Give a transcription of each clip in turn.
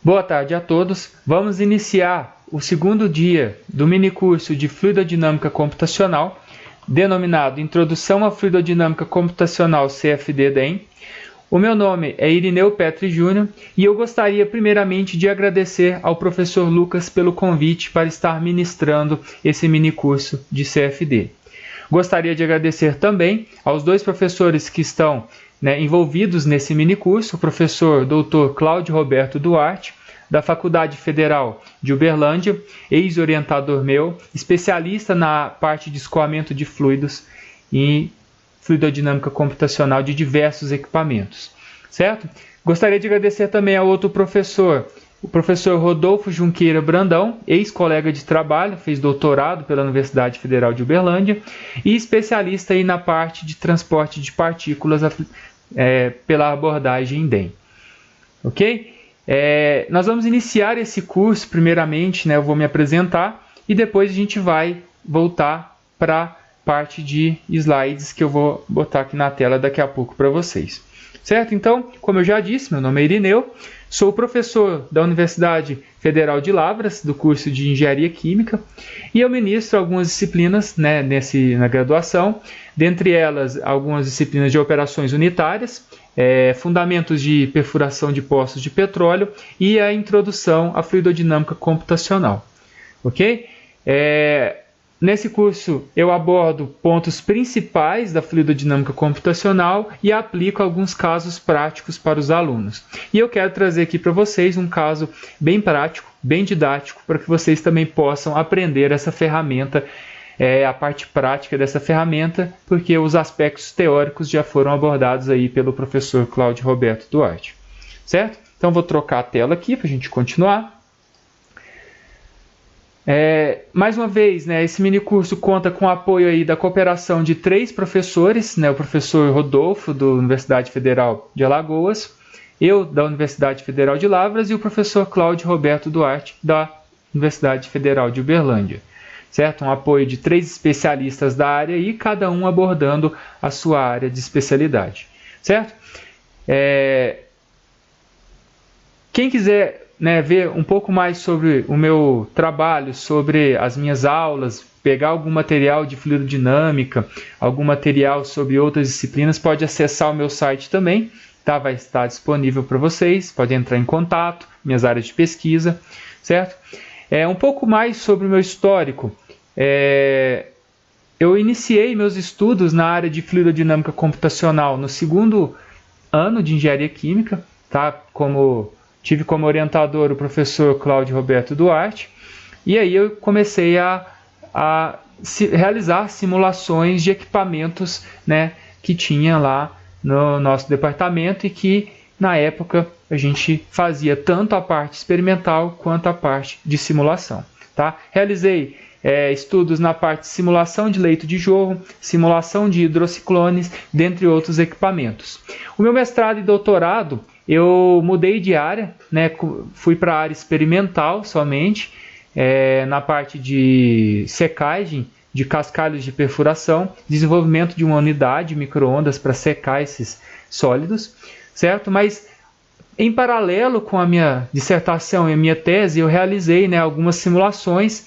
Boa tarde a todos. Vamos iniciar o segundo dia do minicurso de Fluidodinâmica Computacional, denominado Introdução à Fluidodinâmica Computacional CFD-DEM. O meu nome é Irineu Petri Júnior e eu gostaria primeiramente de agradecer ao professor Lucas pelo convite para estar ministrando esse minicurso de CFD. Gostaria de agradecer também aos dois professores que estão envolvidos nesse minicurso, o professor Dr. Cláudio Roberto Duarte, da Faculdade Federal de Uberlândia, ex-orientador meu, especialista na parte de escoamento de fluidos e fluidodinâmica computacional de diversos equipamentos, certo? Gostaria de agradecer também ao outro professor, o professor Rodolfo Junqueira Brandão, ex-colega de trabalho, fez doutorado pela Universidade Federal de Uberlândia e especialista aí na parte de transporte de partículas pela abordagem DEM. Ok? Nós vamos iniciar esse curso, primeiramente, eu vou me apresentar e depois a gente vai voltar para a parte de slides que eu vou botar aqui na tela daqui a pouco para vocês. Certo? Então, como eu já disse, meu nome é Irineu, sou professor da Universidade Federal de Lavras, do curso de Engenharia Química, e eu ministro algumas disciplinas na graduação, dentre elas algumas disciplinas de operações unitárias, fundamentos de perfuração de poços de petróleo e a introdução à fluidodinâmica computacional. Ok? Nesse curso eu abordo pontos principais da fluidodinâmica computacional e aplico alguns casos práticos para os alunos. E eu quero trazer aqui para vocês um caso bem prático, bem didático, para que vocês também possam aprender essa ferramenta, a parte prática dessa ferramenta, porque os aspectos teóricos já foram abordados aí pelo professor Cláudio Roberto Duarte. Certo? Então vou trocar a tela aqui para a gente continuar. Mais uma vez, esse minicurso conta com o apoio aí da cooperação de 3 professores, o professor Rodolfo, da Universidade Federal de Alagoas, eu, da Universidade Federal de Lavras, e o professor Cláudio Roberto Duarte, da Universidade Federal de Uberlândia. Certo? Um apoio de 3 especialistas da área e cada um abordando a sua área de especialidade. Certo? Quem quiser ver um pouco mais sobre o meu trabalho, sobre as minhas aulas, pegar algum material de fluidodinâmica, algum material sobre outras disciplinas, pode acessar o meu site também, tá? Vai estar disponível para vocês, pode entrar em contato, minhas áreas de pesquisa, certo? Um pouco mais sobre o meu histórico. Eu iniciei meus estudos na área de fluidodinâmica computacional no segundo ano de Engenharia Química, tá? Tive como orientador o professor Cláudio Roberto Duarte, e aí eu comecei a realizar simulações de equipamentos que tinha lá no nosso departamento e que, na época, a gente fazia tanto a parte experimental quanto a parte de simulação. Tá? Realizei estudos na parte de simulação de leito de jorro, simulação de hidrociclones, dentre outros equipamentos. O meu mestrado e doutorado eu mudei de área, fui para a área experimental somente, na parte de secagem de cascalhos de perfuração, desenvolvimento de uma unidade de micro-ondas para secar esses sólidos, certo? Mas em paralelo com a minha dissertação e a minha tese, eu realizei algumas simulações,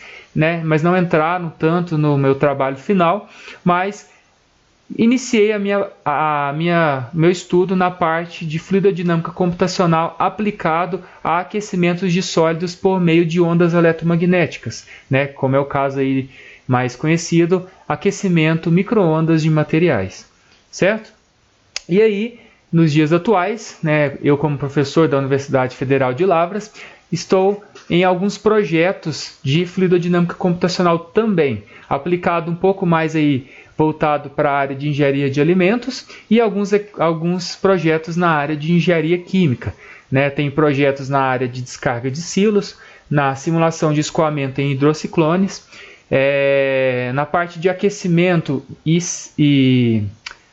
mas não entraram tanto no meu trabalho final, mas iniciei meu estudo na parte de fluidodinâmica computacional aplicado a aquecimentos de sólidos por meio de ondas eletromagnéticas, como é o caso aí mais conhecido, aquecimento micro-ondas de materiais, certo? E aí, nos dias atuais, eu como professor da Universidade Federal de Lavras, estou em alguns projetos de fluidodinâmica computacional também, aplicado um pouco mais aí voltado para a área de engenharia de alimentos e alguns projetos na área de engenharia química. Tem projetos na área de descarga de silos, na simulação de escoamento em hidrociclones, na parte de aquecimento e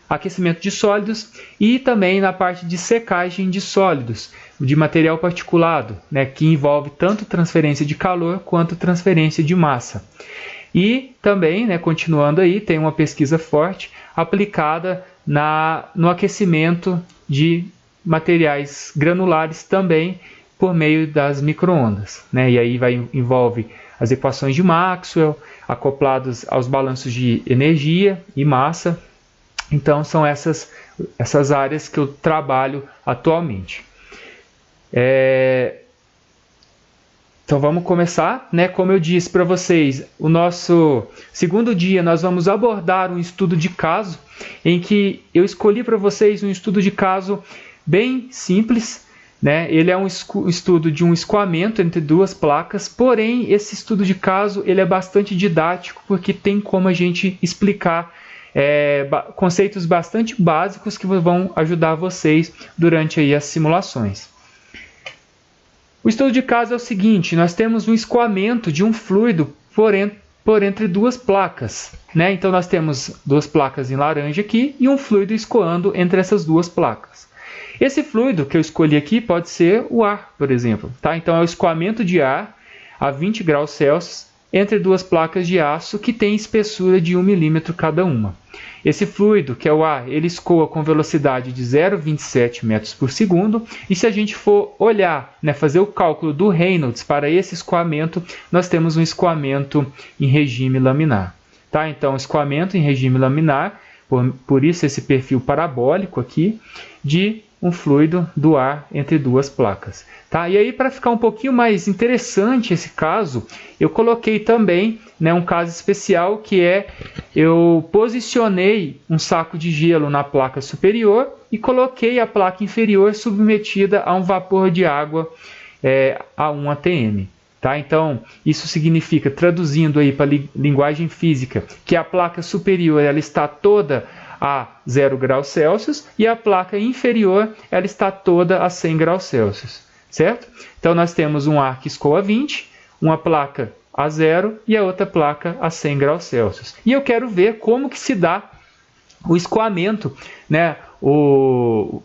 aquecimento de sólidos e também na parte de secagem de sólidos, de material particulado, que envolve tanto transferência de calor quanto transferência de massa. E também, continuando aí, tem uma pesquisa forte aplicada no aquecimento de materiais granulares também por meio das micro-ondas, né? E aí envolve as equações de Maxwell, acoplados aos balanços de energia e massa. Então, são essas áreas que eu trabalho atualmente. Então, vamos começar, né? Como eu disse para vocês, o nosso segundo dia nós vamos abordar um estudo de caso, em que eu escolhi para vocês um estudo de caso bem simples, né? Ele é um estudo de um escoamento entre duas placas, porém, esse estudo de caso ele é bastante didático, porque tem como a gente explicar conceitos bastante básicos que vão ajudar vocês durante aí as simulações. O estudo de caso é o seguinte: nós temos um escoamento de um fluido por entre duas placas, né? Então nós temos duas placas em laranja aqui e um fluido escoando entre essas duas placas. Esse fluido que eu escolhi aqui pode ser o ar, por exemplo, tá? Então é o escoamento de ar a 20 graus Celsius entre duas placas de aço que têm espessura de 1 milímetro cada uma. Esse fluido, que é o ar, ele escoa com velocidade de 0,27 metros por segundo, e se a gente for olhar, né, fazer o cálculo do Reynolds para esse escoamento, nós temos um escoamento em regime laminar. Tá? Então, escoamento em regime laminar, por isso esse perfil parabólico aqui, de um fluido do ar entre duas placas. Tá? E aí, para ficar um pouquinho mais interessante esse caso, eu coloquei também, né, um caso especial, que eu posicionei um saco de gelo na placa superior e coloquei a placa inferior submetida a um vapor de água a 1 atm. Tá? Então, isso significa, traduzindo aí para a linguagem física, que a placa superior ela está toda a 0 graus Celsius e a placa inferior ela está toda a 100 graus Celsius, certo? Então nós temos um ar que escoa a 20, uma placa a 0 e a outra placa a 100 graus Celsius. E eu quero ver como que se dá o escoamento, né? O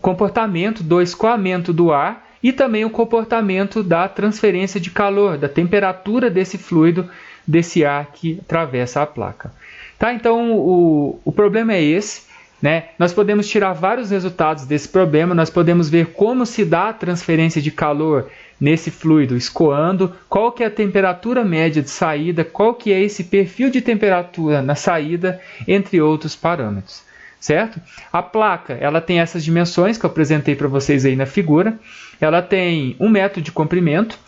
comportamento do escoamento do ar e também o comportamento da transferência de calor, da temperatura desse fluido, desse ar que atravessa a placa. Tá? Então, o problema é esse, né? Nós podemos tirar vários resultados desse problema, nós podemos ver como se dá a transferência de calor nesse fluido escoando, qual que é a temperatura média de saída, qual que é esse perfil de temperatura na saída, entre outros parâmetros. Certo? A placa ela tem essas dimensões que eu apresentei para vocês aí na figura, ela tem 1 metro de comprimento,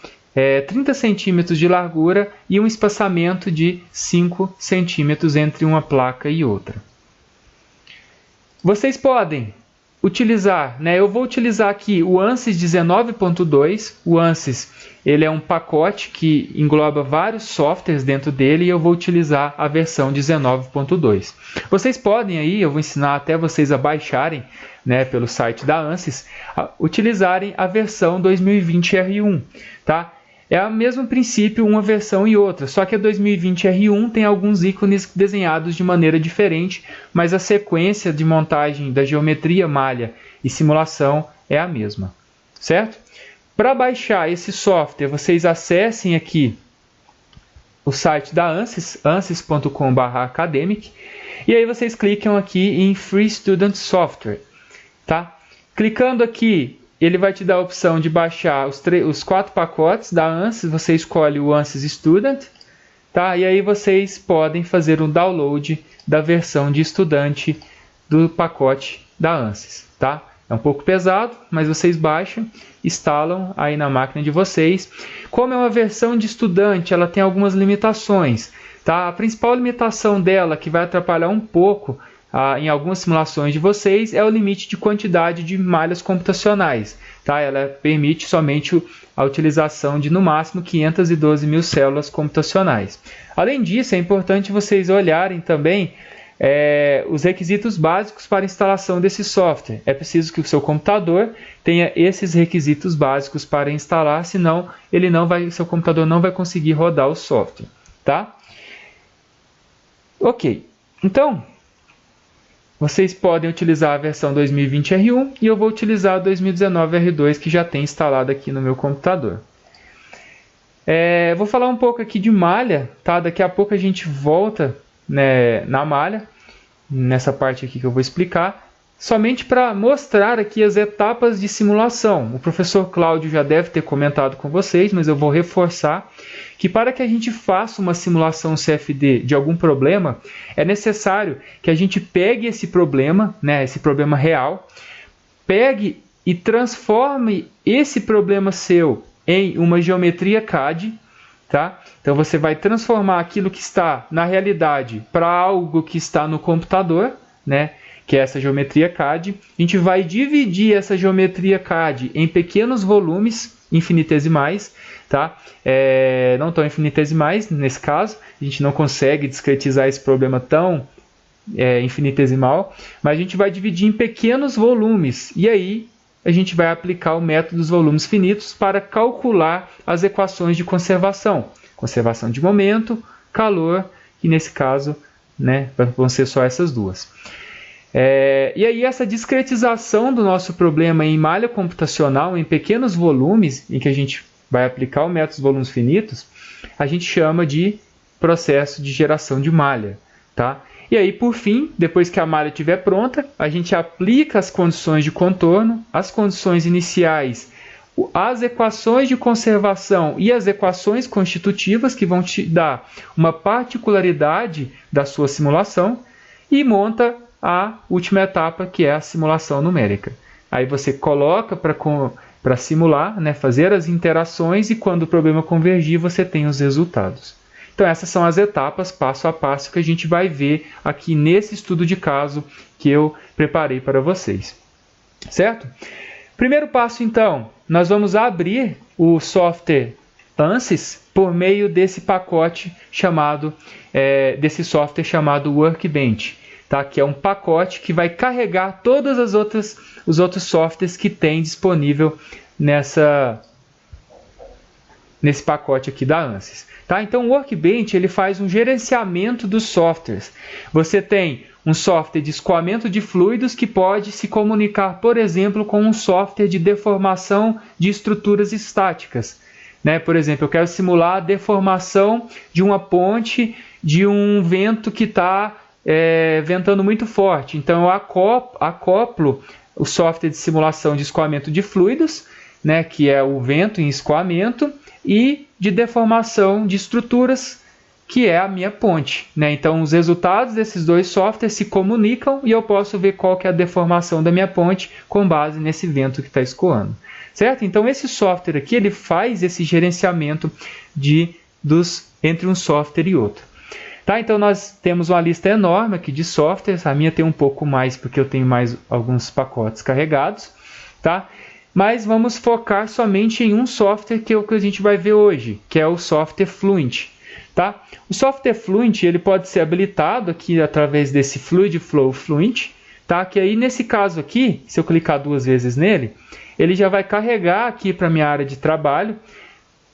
30 centímetros de largura e um espaçamento de 5 centímetros entre uma placa e outra. Vocês podem utilizar, né, eu vou utilizar aqui o ANSYS 19.2. O ANSYS ele é um pacote que engloba vários softwares dentro dele e eu vou utilizar a versão 19.2. Vocês podem aí, eu vou ensinar até vocês a baixarem, né, pelo site da ANSYS, utilizarem a versão 2020 R1, tá? É o mesmo princípio uma versão e outra, só que a 2020 R1 tem alguns ícones desenhados de maneira diferente, mas a sequência de montagem da geometria, malha e simulação é a mesma, certo? Para baixar esse software, vocês acessem aqui o site da ANSYS, ansys.com/academic, e aí vocês clicam aqui em Free Student Software, tá? Clicando aqui, ele vai te dar a opção de baixar os 4 pacotes da ANSYS. Você escolhe o ANSYS Student, tá? E aí vocês podem fazer um download da versão de estudante do pacote da ANSYS, tá? É um pouco pesado, mas vocês baixam, instalam aí na máquina de vocês. Como é uma versão de estudante, ela tem algumas limitações, tá? A principal limitação dela, que vai atrapalhar um pouco em algumas simulações de vocês, é o limite de quantidade de malhas computacionais. Tá? Ela permite somente a utilização de, no máximo, 512 mil células computacionais. Além disso, é importante vocês olharem também os requisitos básicos para a instalação desse software. É preciso que o seu computador tenha esses requisitos básicos para instalar, senão seu computador não vai conseguir rodar o software. Tá? Ok, então vocês podem utilizar a versão 2020 R1 e eu vou utilizar a 2019 R2 que já tem instalado aqui no meu computador. Vou falar um pouco aqui de malha, tá? Daqui a pouco a gente volta, né, na malha, nessa parte aqui que eu vou explicar. somente para mostrar aqui as etapas de simulação. O professor Cláudio já deve ter comentado com vocês, mas eu vou reforçar que para que a gente faça uma simulação CFD de algum problema, é necessário que a gente pegue esse problema, né, esse problema real, pegue e transforme esse problema seu em uma geometria CAD, tá? Então você vai transformar aquilo que está na realidade para algo que está no computador, né? Que é essa geometria CAD. A gente vai dividir essa geometria CAD em pequenos volumes infinitesimais, tá? Não tão infinitesimais nesse caso, a gente não consegue discretizar esse problema tão infinitesimal, mas a gente vai dividir em pequenos volumes, e aí a gente vai aplicar o método dos volumes finitos para calcular as equações de conservação. Conservação de momento, calor, e nesse caso, né, vão ser só essas duas. E aí essa discretização do nosso problema em malha computacional, em pequenos volumes, em que a gente vai aplicar o método dos volumes finitos, a gente chama de processo de geração de malha, tá? E aí, por fim, depois que a malha estiver pronta, a gente aplica as condições de contorno, as condições iniciais, as equações de conservação e as equações constitutivas que vão te dar uma particularidade da sua simulação e monta a última etapa, que é a simulação numérica. Aí você coloca para simular, né, fazer as interações e quando o problema convergir, você tem os resultados. Então essas são as etapas, passo a passo, que a gente vai ver aqui nesse estudo de caso que eu preparei para vocês. Certo? Primeiro passo, então, nós vamos abrir o software ANSYS por meio desse pacote chamado, desse software chamado Workbench, tá? Que é um pacote que vai carregar todas os outros softwares que tem disponível nesse pacote aqui da ANSYS. Tá? Então o Workbench ele faz um gerenciamento dos softwares. Você tem um software de escoamento de fluidos que pode se comunicar, por exemplo, com um software de deformação de estruturas estáticas. Né? Por exemplo, eu quero simular a deformação de uma ponte de um vento que está ventando muito forte. Então eu acoplo o software de simulação de escoamento de fluidos, né? Que é o vento em escoamento, e de deformação de estruturas, que é a minha ponte, né? Então os resultados desses dois softwares se comunicam e eu posso ver qual que é a deformação da minha ponte com base nesse vento que está escoando. Certo? Então esse software aqui ele faz esse gerenciamento entre um software e outro. Tá? Então nós temos uma lista enorme aqui de softwares, a minha tem um pouco mais porque eu tenho mais alguns pacotes carregados, tá? Mas vamos focar somente em um software que é o que a gente vai ver hoje, que é o software Fluent. Tá? O software Fluent ele pode ser habilitado aqui através desse Fluid Flow Fluent, tá? Que aí nesse caso aqui, se eu clicar duas vezes nele, ele já vai carregar aqui para a minha área de trabalho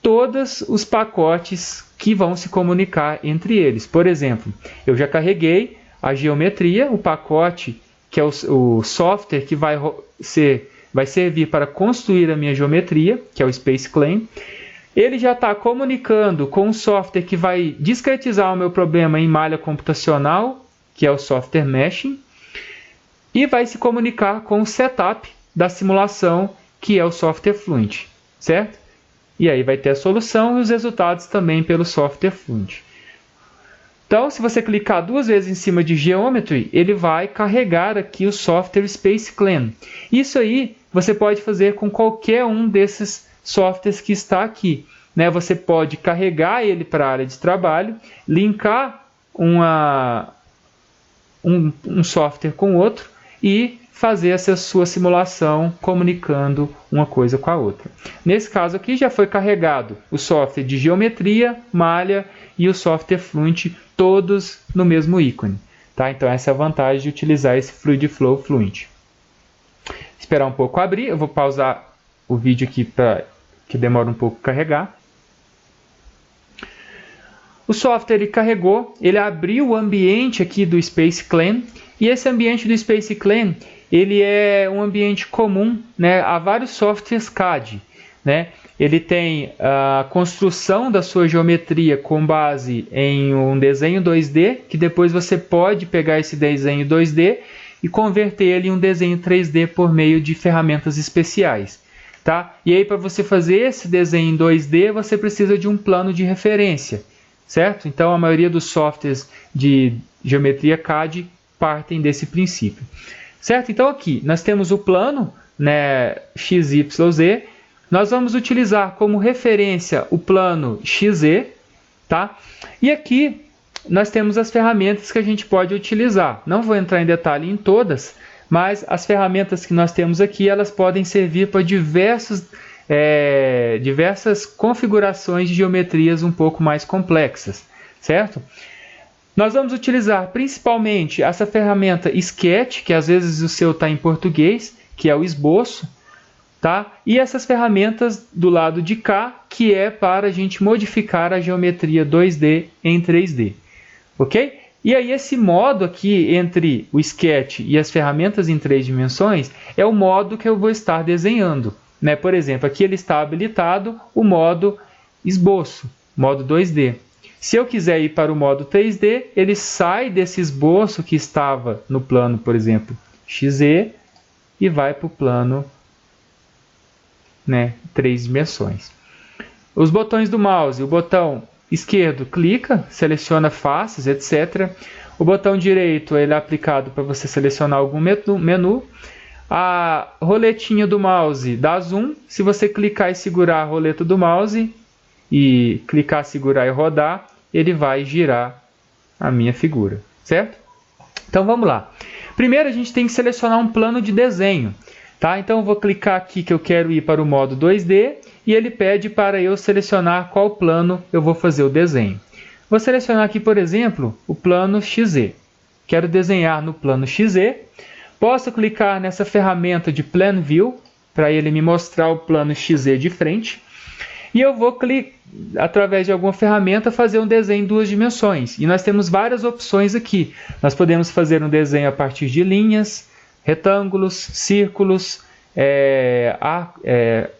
todos os pacotes que vão se comunicar entre eles. Por exemplo, eu já carreguei a geometria, o pacote que é o software que vai servir para construir a minha geometria, que é o SpaceClaim. Ele já está comunicando com o software que vai discretizar o meu problema em malha computacional, que é o software Meshing, e vai se comunicar com o setup da simulação, que é o software Fluent, certo? E aí vai ter a solução e os resultados também pelo software Fluent. Então, se você clicar duas vezes em cima de Geometry, ele vai carregar aqui o software SpaceClaim. Isso aí você pode fazer com qualquer um desses softwares que está aqui. Né? Você pode carregar ele para a área de trabalho, linkar um software com outro e fazer essa sua simulação comunicando uma coisa com a outra. Nesse caso aqui já foi carregado o software de geometria, malha e o software Fluent, todos no mesmo ícone. Tá? Então essa é a vantagem de utilizar esse Fluid Flow Fluent. Esperar um pouco abrir, eu vou pausar o vídeo aqui para que demora um pouco carregar. O software ele carregou, ele abriu o ambiente aqui do SpaceClaim, e esse ambiente do SpaceClaim ele é um ambiente comum, né, a vários softwares CAD. Né? Ele tem a construção da sua geometria com base em um desenho 2D, que depois você pode pegar esse desenho 2D, e converter ele em um desenho 3D por meio de ferramentas especiais. Tá? E aí, para você fazer esse desenho em 2D, você precisa de um plano de referência, certo? Então, a maioria dos softwares de geometria CAD partem desse princípio, certo? Então, aqui nós temos o plano, né, XYZ. Nós vamos utilizar como referência o plano XZ, tá? E aqui nós temos as ferramentas que a gente pode utilizar. Não vou entrar em detalhe em todas, mas as ferramentas que nós temos aqui, elas podem servir para diversas configurações de geometrias um pouco mais complexas, certo? Nós vamos utilizar principalmente essa ferramenta Sketch, que às vezes o seu está em português, que é o esboço, tá? E essas ferramentas do lado de cá, que é para a gente modificar a geometria 2D em 3D, ok? E aí esse modo aqui entre o Sketch e as ferramentas em 3 dimensões é o modo que eu vou estar desenhando, né? Por exemplo, aqui ele está habilitado o modo esboço, modo 2D. Se eu quiser ir para o modo 3D, ele sai desse esboço que estava no plano, por exemplo, XZ, e vai para o plano, né, 3 dimensões. Os botões do mouse, o botão esquerdo clica, seleciona faces, etc. O botão direito ele é aplicado para você selecionar algum menu. A roletinha do mouse dá zoom. Se você clicar e segurar a roleta do mouse, e clicar, segurar e rodar, ele vai girar a minha figura, certo? Então vamos lá. Primeiro a gente tem que selecionar um plano de desenho, tá? Então eu vou clicar aqui que eu quero ir para o modo 2D e ele pede para eu selecionar qual plano eu vou fazer o desenho. Vou selecionar aqui, por exemplo, o plano XZ. Quero desenhar no plano XZ. Posso clicar nessa ferramenta de Plan View para ele me mostrar o plano XZ de frente. E eu vou clicar, através de alguma ferramenta, fazer um desenho em 2 dimensões. E nós temos várias opções aqui. Nós podemos fazer um desenho a partir de linhas, retângulos, círculos,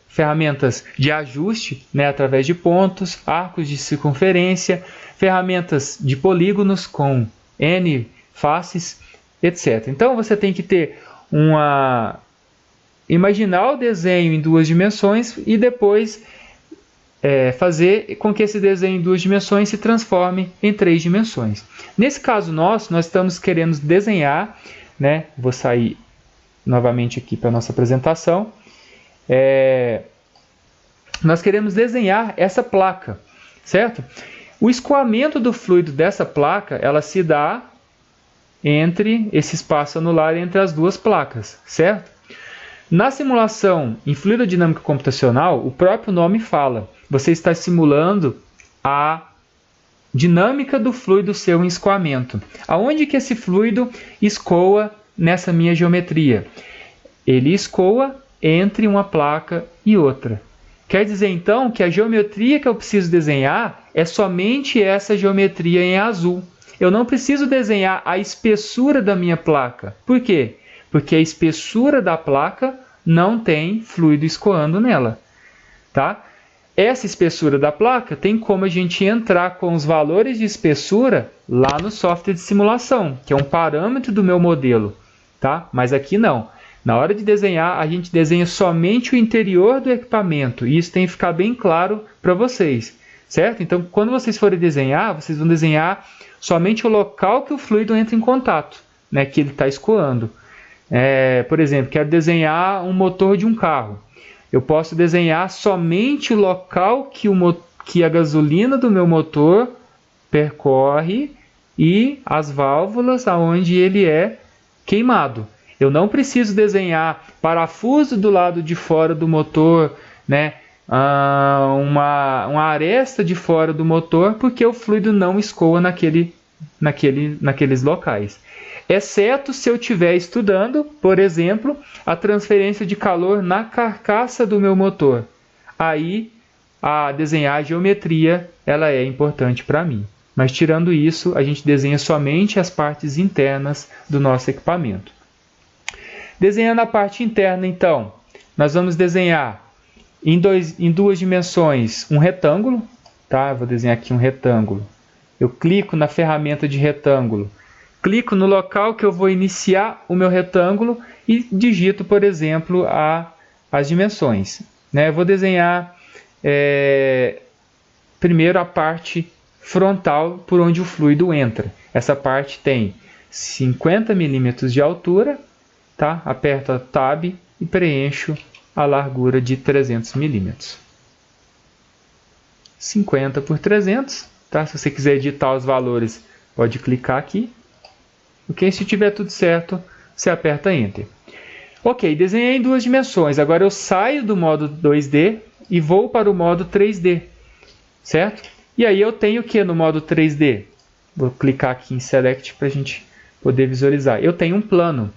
ferramentas de ajuste, né, através de pontos, arcos de circunferência, ferramentas de polígonos com N faces, etc. Então você tem que ter imaginar o desenho em 2 dimensões e depois fazer com que esse desenho em 2 dimensões se transforme em 3 dimensões. Nesse caso nosso, nós estamos querendo desenhar, né? Vou sair novamente aqui para a nossa apresentação. Nós queremos desenhar essa placa, certo? O escoamento do fluido dessa placa, ela se dá entre esse espaço anular entre as 2 placas, certo? Na simulação em fluidodinâmica computacional, o próprio nome fala. Você está simulando a dinâmica do fluido seu em escoamento. Aonde que esse fluido escoa nessa minha geometria? Ele escoa entre uma placa e outra. Quer dizer, então, que a geometria que eu preciso desenhar é somente essa geometria em azul. Eu não preciso desenhar a espessura da minha placa. Por quê? Porque a espessura da placa não tem fluido escoando nela, tá? Essa espessura da placa tem como a gente entrar com os valores de espessura lá no software de simulação, que é um parâmetro do meu modelo, tá? Mas aqui não. Na hora de desenhar, a gente desenha somente o interior do equipamento, e isso tem que ficar bem claro para vocês, certo? Então, quando vocês forem desenhar, vocês vão desenhar somente o local que o fluido entra em contato, né, que ele está escoando. Por exemplo, quero desenhar um motor de um carro. Eu posso desenhar somente o local que a gasolina do meu motor percorre e as válvulas aonde ele é queimado. Eu não preciso desenhar parafuso do lado de fora do motor, né? Uma aresta de fora do motor, porque o fluido não escoa naqueles locais. Exceto se eu estiver estudando, por exemplo, a transferência de calor na carcaça do meu motor. Aí, desenhar a geometria ela é importante para mim. Mas tirando isso, a gente desenha somente as partes internas do nosso equipamento. Desenhando a parte interna, então, nós vamos desenhar em 2 dimensões um retângulo. Tá? Vou desenhar aqui um retângulo. Eu clico na ferramenta de retângulo. clico no local que eu vou iniciar o meu retângulo e digito, por exemplo, as dimensões. Né? Eu vou desenhar primeiro a parte frontal por onde o fluido entra. Essa parte tem 50 milímetros de altura, tá? Aperto a Tab e preencho a largura de 300 milímetros. 50 por 300, tá? Se você quiser editar os valores, pode clicar aqui. Ok? Se tiver tudo certo, você aperta Enter. Ok, desenhei em duas dimensões. Agora eu saio do modo 2D e vou para o modo 3D, certo? E aí eu tenho o que no modo 3D? Vou clicar aqui em Select para a gente poder visualizar. Eu tenho um plano.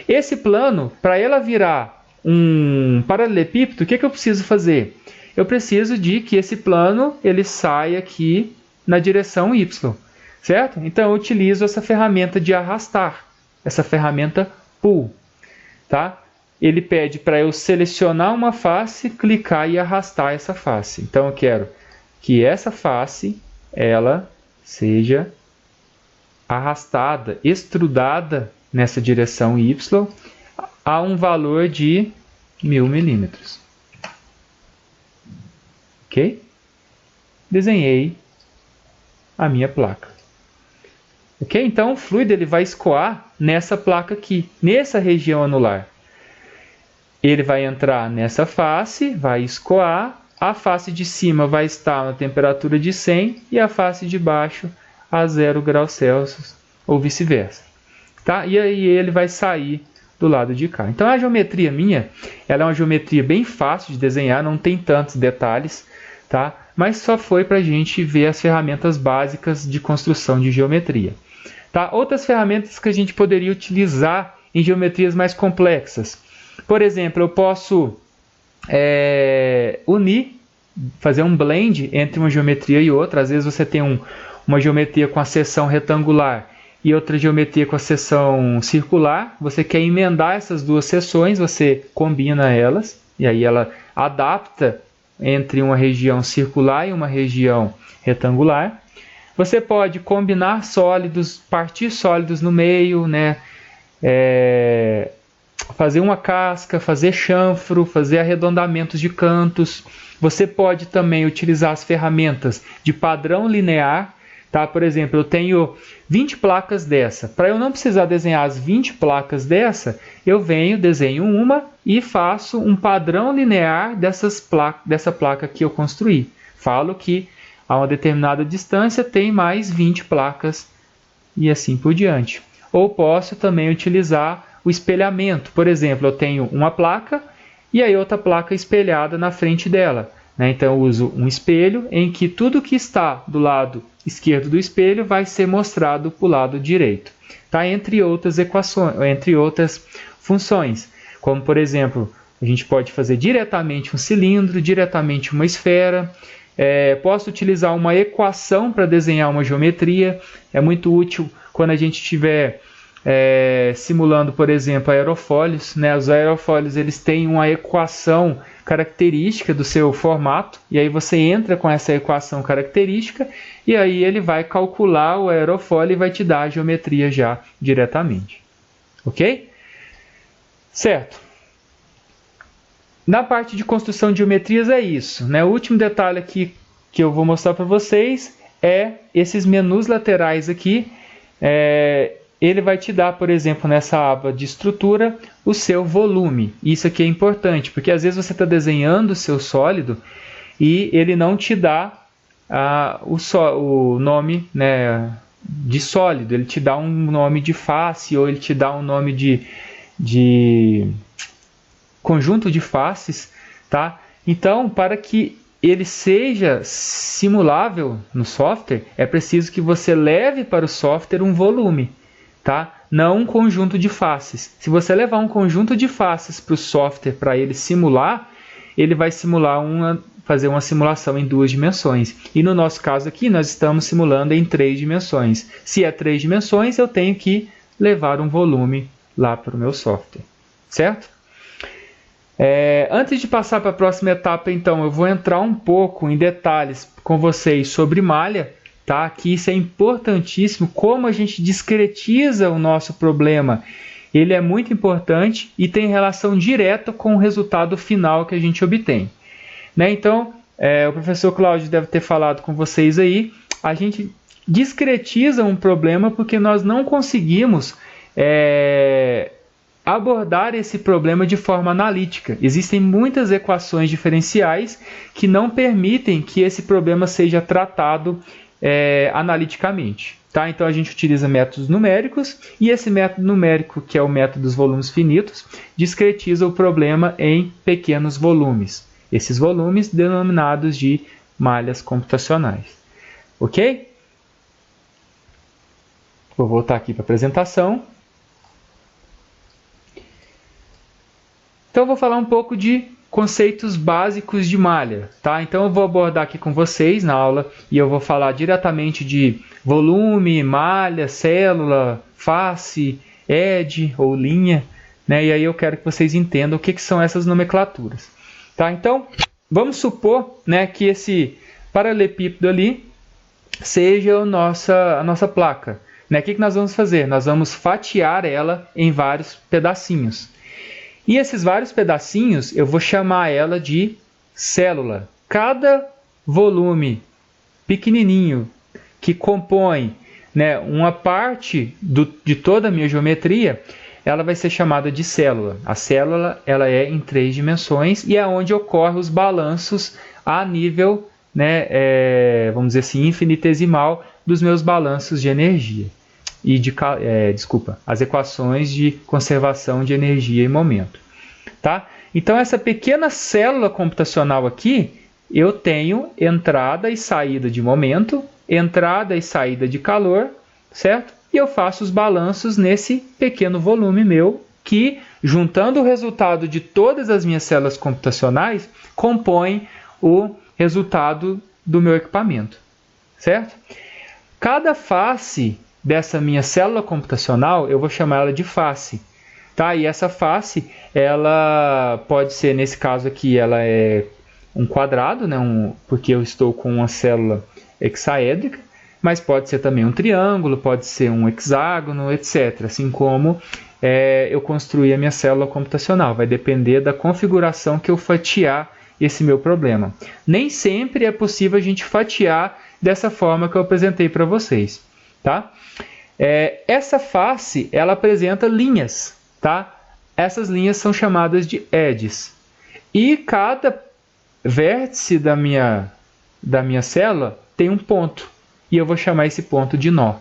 Esse plano, para ela virar um paralelepípedo, o que eu preciso fazer? Eu preciso de que esse plano ele saia aqui na direção Y, certo? Então eu utilizo essa ferramenta de arrastar, essa ferramenta Pull, tá? Ele pede para eu selecionar uma face, clicar e arrastar essa face. Então eu quero que essa face ela seja arrastada, extrudada nessa direção Y a um valor de 1000 milímetros. Ok? Desenhei a minha placa. Ok? Então o fluido ele vai escoar nessa placa aqui, nessa região anular. Ele vai entrar nessa face, vai escoar, a face de cima vai estar na temperatura de 100 e a face de baixo a 0 graus Celsius, ou vice-versa. Tá? E aí ele vai sair do lado de cá. Então a geometria minha, ela é uma geometria bem fácil de desenhar, não tem tantos detalhes, tá? Mas só foi para a gente ver as ferramentas básicas de construção de geometria. Tá? Outras ferramentas que a gente poderia utilizar em geometrias mais complexas. Por exemplo, eu posso unir, fazer um blend entre uma geometria e outra. Às vezes você tem uma geometria com a seção retangular e outra geometria com a seção circular. Você quer emendar essas duas seções, você combina elas, e aí ela adapta entre uma região circular e uma região retangular. Você pode combinar sólidos, partir sólidos no meio, né? Fazer uma casca, fazer chanfro, fazer arredondamentos de cantos. Você pode também utilizar as ferramentas de padrão linear. Tá? Por exemplo, eu tenho 20 placas dessa. Para eu não precisar desenhar as 20 placas dessa, eu desenho uma e faço um padrão linear dessa placa que eu construí. Falo que a uma determinada distância tem mais 20 placas e assim por diante. Ou posso também utilizar o espelhamento. Por exemplo, eu tenho uma placa e aí outra placa espelhada na frente dela. Né? Então eu uso um espelho em que tudo que está do lado esquerdo do espelho vai ser mostrado para o lado direito. Tá? Entre outras equações, entre outras funções. Como por exemplo, a gente pode fazer diretamente um cilindro, diretamente uma esfera. Posso utilizar uma equação para desenhar uma geometria. É muito útil quando a gente estiver simulando, por exemplo, aerofólios. Né? Os aerofólios eles têm uma equação característica do seu formato, e aí você entra com essa equação característica, e aí ele vai calcular o aerofólio e vai te dar a geometria já diretamente. Ok? Certo. Na parte de construção de geometrias é isso. Né? O último detalhe aqui que eu vou mostrar para vocês é esses menus laterais aqui. Ele vai te dar, por exemplo, nessa aba de estrutura, o seu volume. Isso aqui é importante, porque às vezes você está desenhando o seu sólido e ele não te dá o nome, né, de sólido. Ele te dá um nome de face ou ele te dá um nome de conjunto de faces. Tá? Então, para que ele seja simulável no software, é preciso que você leve para o software um volume. Tá? Não um conjunto de faces. Se você levar um conjunto de faces para o software para ele simular, ele vai fazer uma simulação em 2 dimensões. E no nosso caso aqui, nós estamos simulando em 3 dimensões. Se é 3 dimensões, eu tenho que levar um volume lá para o meu software. Certo? Antes de passar para a próxima etapa, então, eu vou entrar um pouco em detalhes com vocês sobre malha. tá? Que isso é importantíssimo, como a gente discretiza o nosso problema. Ele é muito importante e tem relação direta com o resultado final que a gente obtém, né? Então, o professor Cláudio deve ter falado com vocês aí, a gente discretiza um problema porque nós não conseguimos abordar esse problema de forma analítica. Existem muitas equações diferenciais que não permitem que esse problema seja tratado analiticamente. Tá? Então a gente utiliza métodos numéricos e esse método numérico, que é o método dos volumes finitos, discretiza o problema em pequenos volumes. Esses volumes denominados de malhas computacionais. Ok? Vou voltar aqui para a apresentação. Então eu vou falar um pouco de conceitos básicos de malha, tá? Então eu vou abordar aqui com vocês na aula e eu vou falar diretamente de volume, malha, célula, face, edge ou linha, né? E aí eu quero que vocês entendam o que são essas nomenclaturas, tá? Então vamos supor, né, que esse paralelepípedo ali seja a nossa placa, né? O que nós vamos fazer? Nós vamos fatiar ela em vários pedacinhos. E esses vários pedacinhos, eu vou chamar ela de célula. Cada volume pequenininho que compõe, né, uma parte de toda a minha geometria, ela vai ser chamada de célula. A célula ela é em 3 dimensões e é onde ocorrem os balanços a nível, né, vamos dizer assim, infinitesimal dos meus balanços de energia. E as equações de conservação de energia e momento. Tá? Então, essa pequena célula computacional aqui, eu tenho entrada e saída de momento, entrada e saída de calor, certo? E eu faço os balanços nesse pequeno volume meu, que, juntando o resultado de todas as minhas células computacionais, compõe o resultado do meu equipamento, certo? Cada face dessa minha célula computacional, eu vou chamar ela de face. Tá? E essa face, ela pode ser, nesse caso aqui, ela é um quadrado, né? Porque eu estou com uma célula hexaédrica, mas pode ser também um triângulo, pode ser um hexágono, etc. Assim como eu construí a minha célula computacional. Vai depender da configuração que eu fatiar esse meu problema. Nem sempre é possível a gente fatiar dessa forma que eu apresentei para vocês. Tá? Essa face, ela apresenta linhas, tá? Essas linhas são chamadas de edges. E cada vértice da minha célula tem um ponto. E eu vou chamar esse ponto de nó,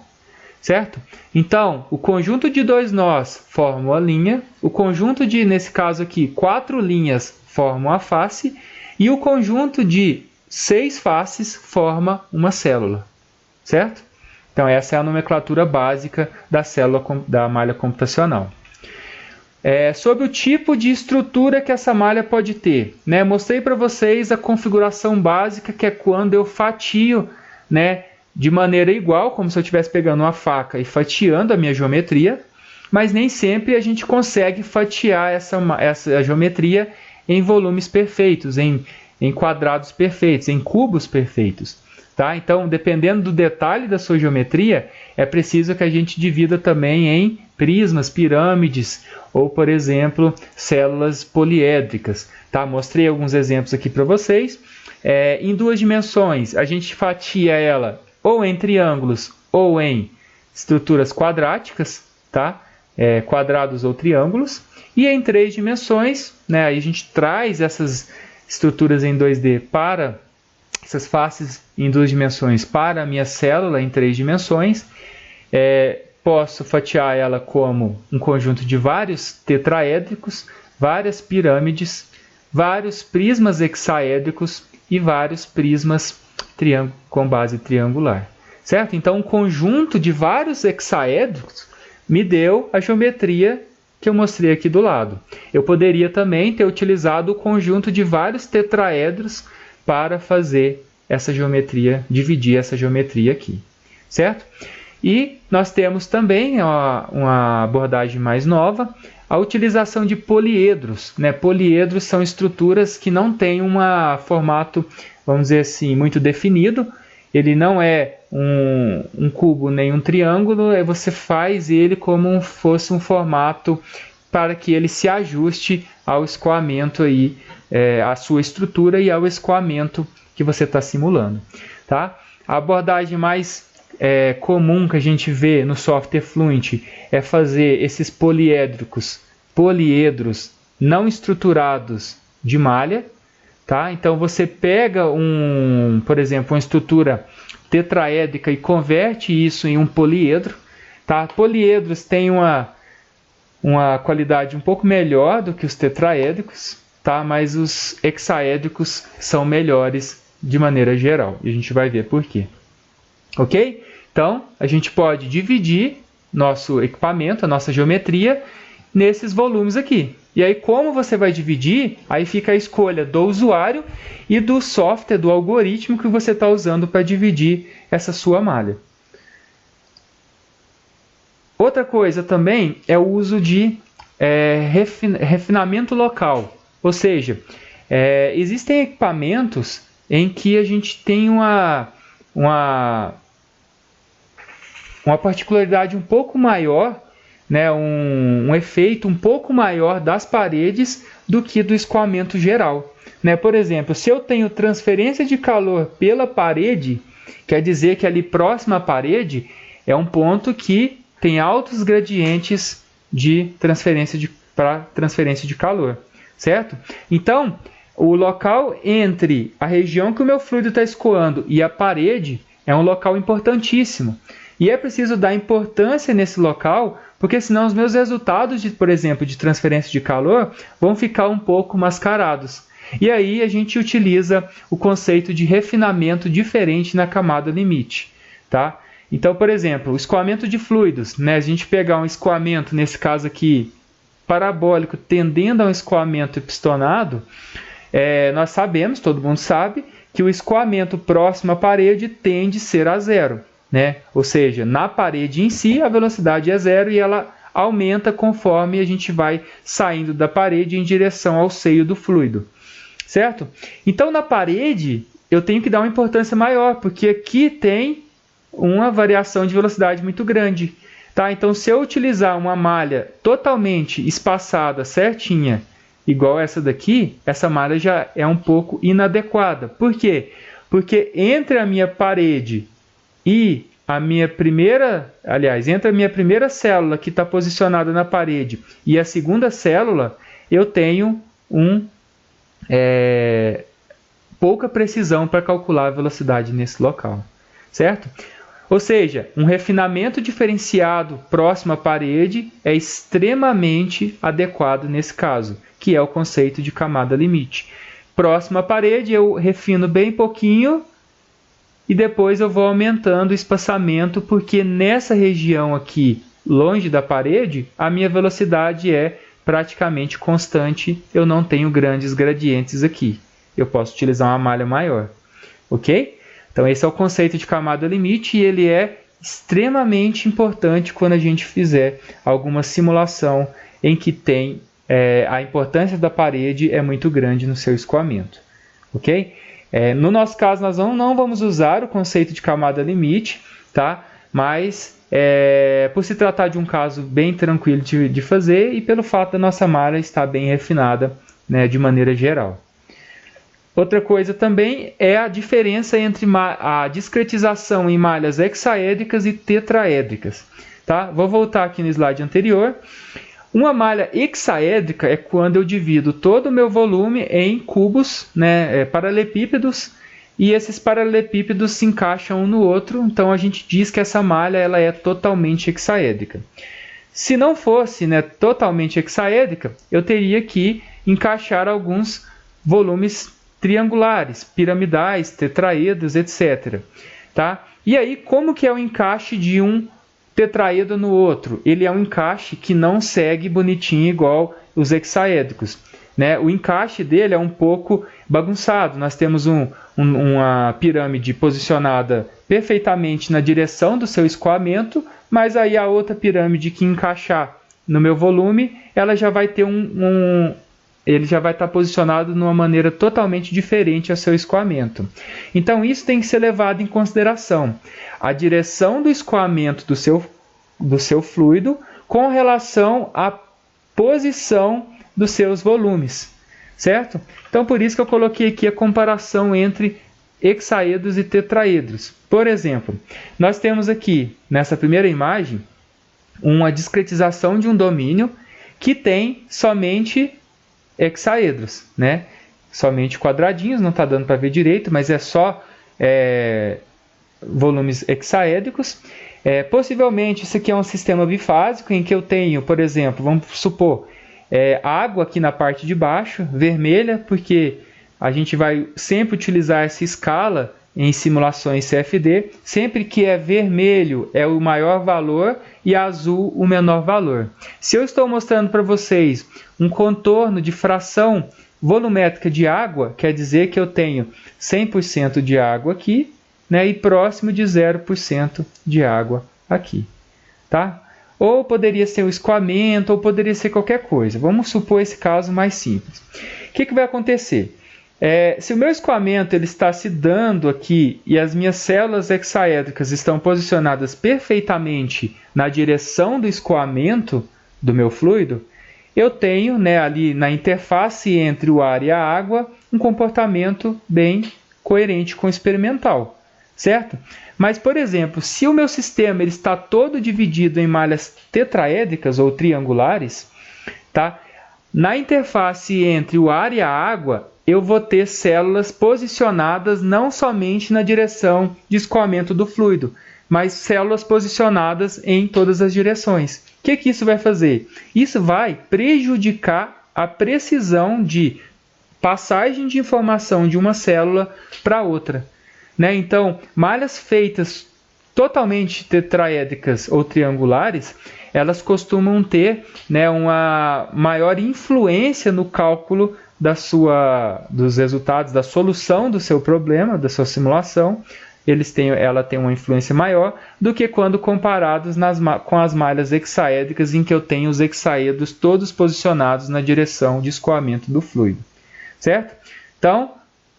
certo? Então, o conjunto de 2 nós forma uma linha, o conjunto de, nesse caso aqui, 4 linhas forma a face, e o conjunto de 6 faces forma uma célula, certo? Então, essa é a nomenclatura básica da célula da malha computacional. Sobre o tipo de estrutura que essa malha pode ter, né? Mostrei para vocês a configuração básica, que é quando eu fatio, né, de maneira igual, como se eu estivesse pegando uma faca e fatiando a minha geometria, mas nem sempre a gente consegue fatiar essa geometria em volumes perfeitos, em quadrados perfeitos, em cubos perfeitos. Tá? Então, dependendo do detalhe da sua geometria, é preciso que a gente divida também em prismas, pirâmides ou, por exemplo, células poliédricas. Tá? Mostrei alguns exemplos aqui para vocês. Em 2 dimensões, a gente fatia ela ou em triângulos ou em estruturas quadráticas, tá? Quadrados ou triângulos. E em 3 dimensões, né, aí a gente traz essas estruturas em 2D para essas faces em 2 dimensões para a minha célula em 3 dimensões. Posso fatiar ela como um conjunto de vários tetraédricos, várias pirâmides, vários prismas hexaédricos e vários prismas com base triangular. Certo? Então, um conjunto de vários hexaédricos me deu a geometria que eu mostrei aqui do lado. Eu poderia também ter utilizado o conjunto de vários tetraedros para fazer essa geometria, dividir essa geometria aqui, certo? E nós temos também uma abordagem mais nova, a utilização de poliedros, né? Poliedros são estruturas que não têm um formato, vamos dizer assim, muito definido. Ele não é um cubo nem um triângulo, você faz ele como fosse um formato para que ele se ajuste ao escoamento aí, à sua estrutura e ao escoamento que você está simulando. Tá? A abordagem mais comum que a gente vê no software Fluent é fazer esses poliedros não estruturados de malha. Tá? Então você pega por exemplo, uma estrutura tetraédrica e converte isso em um poliedro. Tá? Poliedros têm uma qualidade um pouco melhor do que os tetraédricos, tá? Mas os hexaédricos são melhores de maneira geral. E a gente vai ver por quê. Ok? Então, a gente pode dividir nosso equipamento, a nossa geometria, nesses volumes aqui. E aí, como você vai dividir, aí fica a escolha do usuário e do software, do algoritmo que você está usando para dividir essa sua malha. Outra coisa também é o uso de refinamento local. Ou seja, existem equipamentos em que a gente tem uma particularidade um pouco maior, né, um efeito um pouco maior das paredes do que do escoamento geral. Né? Por exemplo, se eu tenho transferência de calor pela parede, quer dizer que ali próximo à parede é um ponto que tem altos gradientes de transferência de calor, certo? Então, o local entre a região que o meu fluido está escoando e a parede é um local importantíssimo. E é preciso dar importância nesse local, porque senão os meus resultados, por exemplo, de transferência de calor, vão ficar um pouco mascarados. E aí a gente utiliza o conceito de refinamento diferente na camada limite. Tá? Então, por exemplo, o escoamento de fluidos, né? A gente pegar um escoamento, nesse caso aqui, parabólico, tendendo a um escoamento pistonado, nós sabemos, todo mundo sabe, que o escoamento próximo à parede tende a ser a zero. Né? Ou seja, na parede em si a velocidade é zero e ela aumenta conforme a gente vai saindo da parede em direção ao seio do fluido. Certo? Então, na parede, eu tenho que dar uma importância maior, porque aqui tem uma variação de velocidade muito grande. Tá? Então, se eu utilizar uma malha totalmente espaçada, certinha, igual essa daqui, essa malha já é um pouco inadequada. Por quê? Porque entre a minha parede e entre a minha primeira célula que está posicionada na parede e a segunda célula, eu tenho pouca precisão para calcular a velocidade nesse local, certo? Ou seja, um refinamento diferenciado próximo à parede é extremamente adequado nesse caso, que é o conceito de camada limite. Próximo à parede eu refino bem pouquinho, e depois eu vou aumentando o espaçamento, porque nessa região aqui, longe da parede, a minha velocidade é praticamente constante, eu não tenho grandes gradientes aqui. Eu posso utilizar uma malha maior. Ok? Então esse é o conceito de camada limite e ele é extremamente importante quando a gente fizer alguma simulação em que tem a importância da parede é muito grande no seu escoamento. Ok? No nosso caso, nós não vamos usar o conceito de camada limite, tá? Mas por se tratar de um caso bem tranquilo de fazer e pelo fato da nossa malha estar bem refinada, né, de maneira geral. Outra coisa também é a diferença entre a discretização em malhas hexaédricas e tetraédricas. Tá? Vou voltar aqui no slide anterior. Uma malha hexaédrica é quando eu divido todo o meu volume em cubos, né, paralelepípedos, e esses paralelepípedos se encaixam um no outro, então a gente diz que essa malha ela é totalmente hexaédrica. Se não fosse, né, totalmente hexaédrica, eu teria que encaixar alguns volumes triangulares, piramidais, tetraedros, etc. Tá? E aí, como que é o encaixe de um tetraedro no outro? Ele é um encaixe que não segue bonitinho igual os hexaédricos. Né? O encaixe dele é um pouco bagunçado. Nós temos uma pirâmide posicionada perfeitamente na direção do seu escoamento, mas aí a outra pirâmide que encaixar no meu volume, ela já vai ter ele já vai estar posicionado de uma maneira totalmente diferente ao seu escoamento. Então isso tem que ser levado em consideração. A direção do escoamento do seu fluido com relação à posição dos seus volumes, certo? Então por isso que eu coloquei aqui a comparação entre hexaedros e tetraedros. Por exemplo, nós temos aqui, nessa primeira imagem, uma discretização de um domínio que tem somente hexaedros, né? Somente quadradinhos, não está dando para ver direito, mas é só volumes hexaédricos. Possivelmente isso aqui é um sistema bifásico em que eu tenho, por exemplo, vamos supor, água aqui na parte de baixo, vermelha, porque a gente vai sempre utilizar essa escala em simulações CFD, sempre que é vermelho é o maior valor e azul o menor valor. Se eu estou mostrando para vocês um contorno de fração volumétrica de água, quer dizer que eu tenho 100% de água aqui, né, e próximo de 0% de água aqui. Tá? Ou poderia ser o escoamento, ou poderia ser qualquer coisa. Vamos supor esse caso mais simples. O que vai acontecer? Se o meu escoamento ele está se dando aqui e as minhas células hexaédricas estão posicionadas perfeitamente na direção do escoamento do meu fluido, eu tenho, né, ali na interface entre o ar e a água um comportamento bem coerente com o experimental, certo? Mas, por exemplo, se o meu sistema ele está todo dividido em malhas tetraédricas ou triangulares, tá? Na interface entre o ar e a água, eu vou ter células posicionadas não somente na direção de escoamento do fluido, mas células posicionadas em todas as direções. O que isso vai fazer? Isso vai prejudicar a precisão de passagem de informação de uma célula para outra, né? Então, malhas feitas totalmente tetraédricas ou triangulares, elas costumam ter, né, uma maior influência no cálculo dos resultados da solução do seu problema, da sua simulação. Ela tem uma influência maior do que quando comparados com as malhas hexaédricas, em que eu tenho os hexaedros todos posicionados na direção de escoamento do fluido. Certo? Então,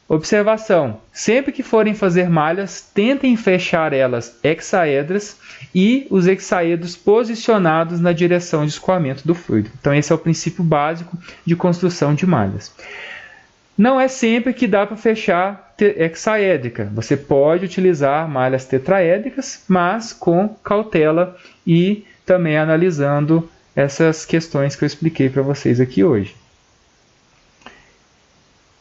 observação: sempre que forem fazer malhas, tentem fechar elas hexaedras e os hexaedros posicionados na direção de escoamento do fluido. Então esse é o princípio básico de construção de malhas. Não é sempre que dá para fechar hexaédrica. Você pode utilizar malhas tetraédricas, mas com cautela e também analisando essas questões que eu expliquei para vocês aqui hoje.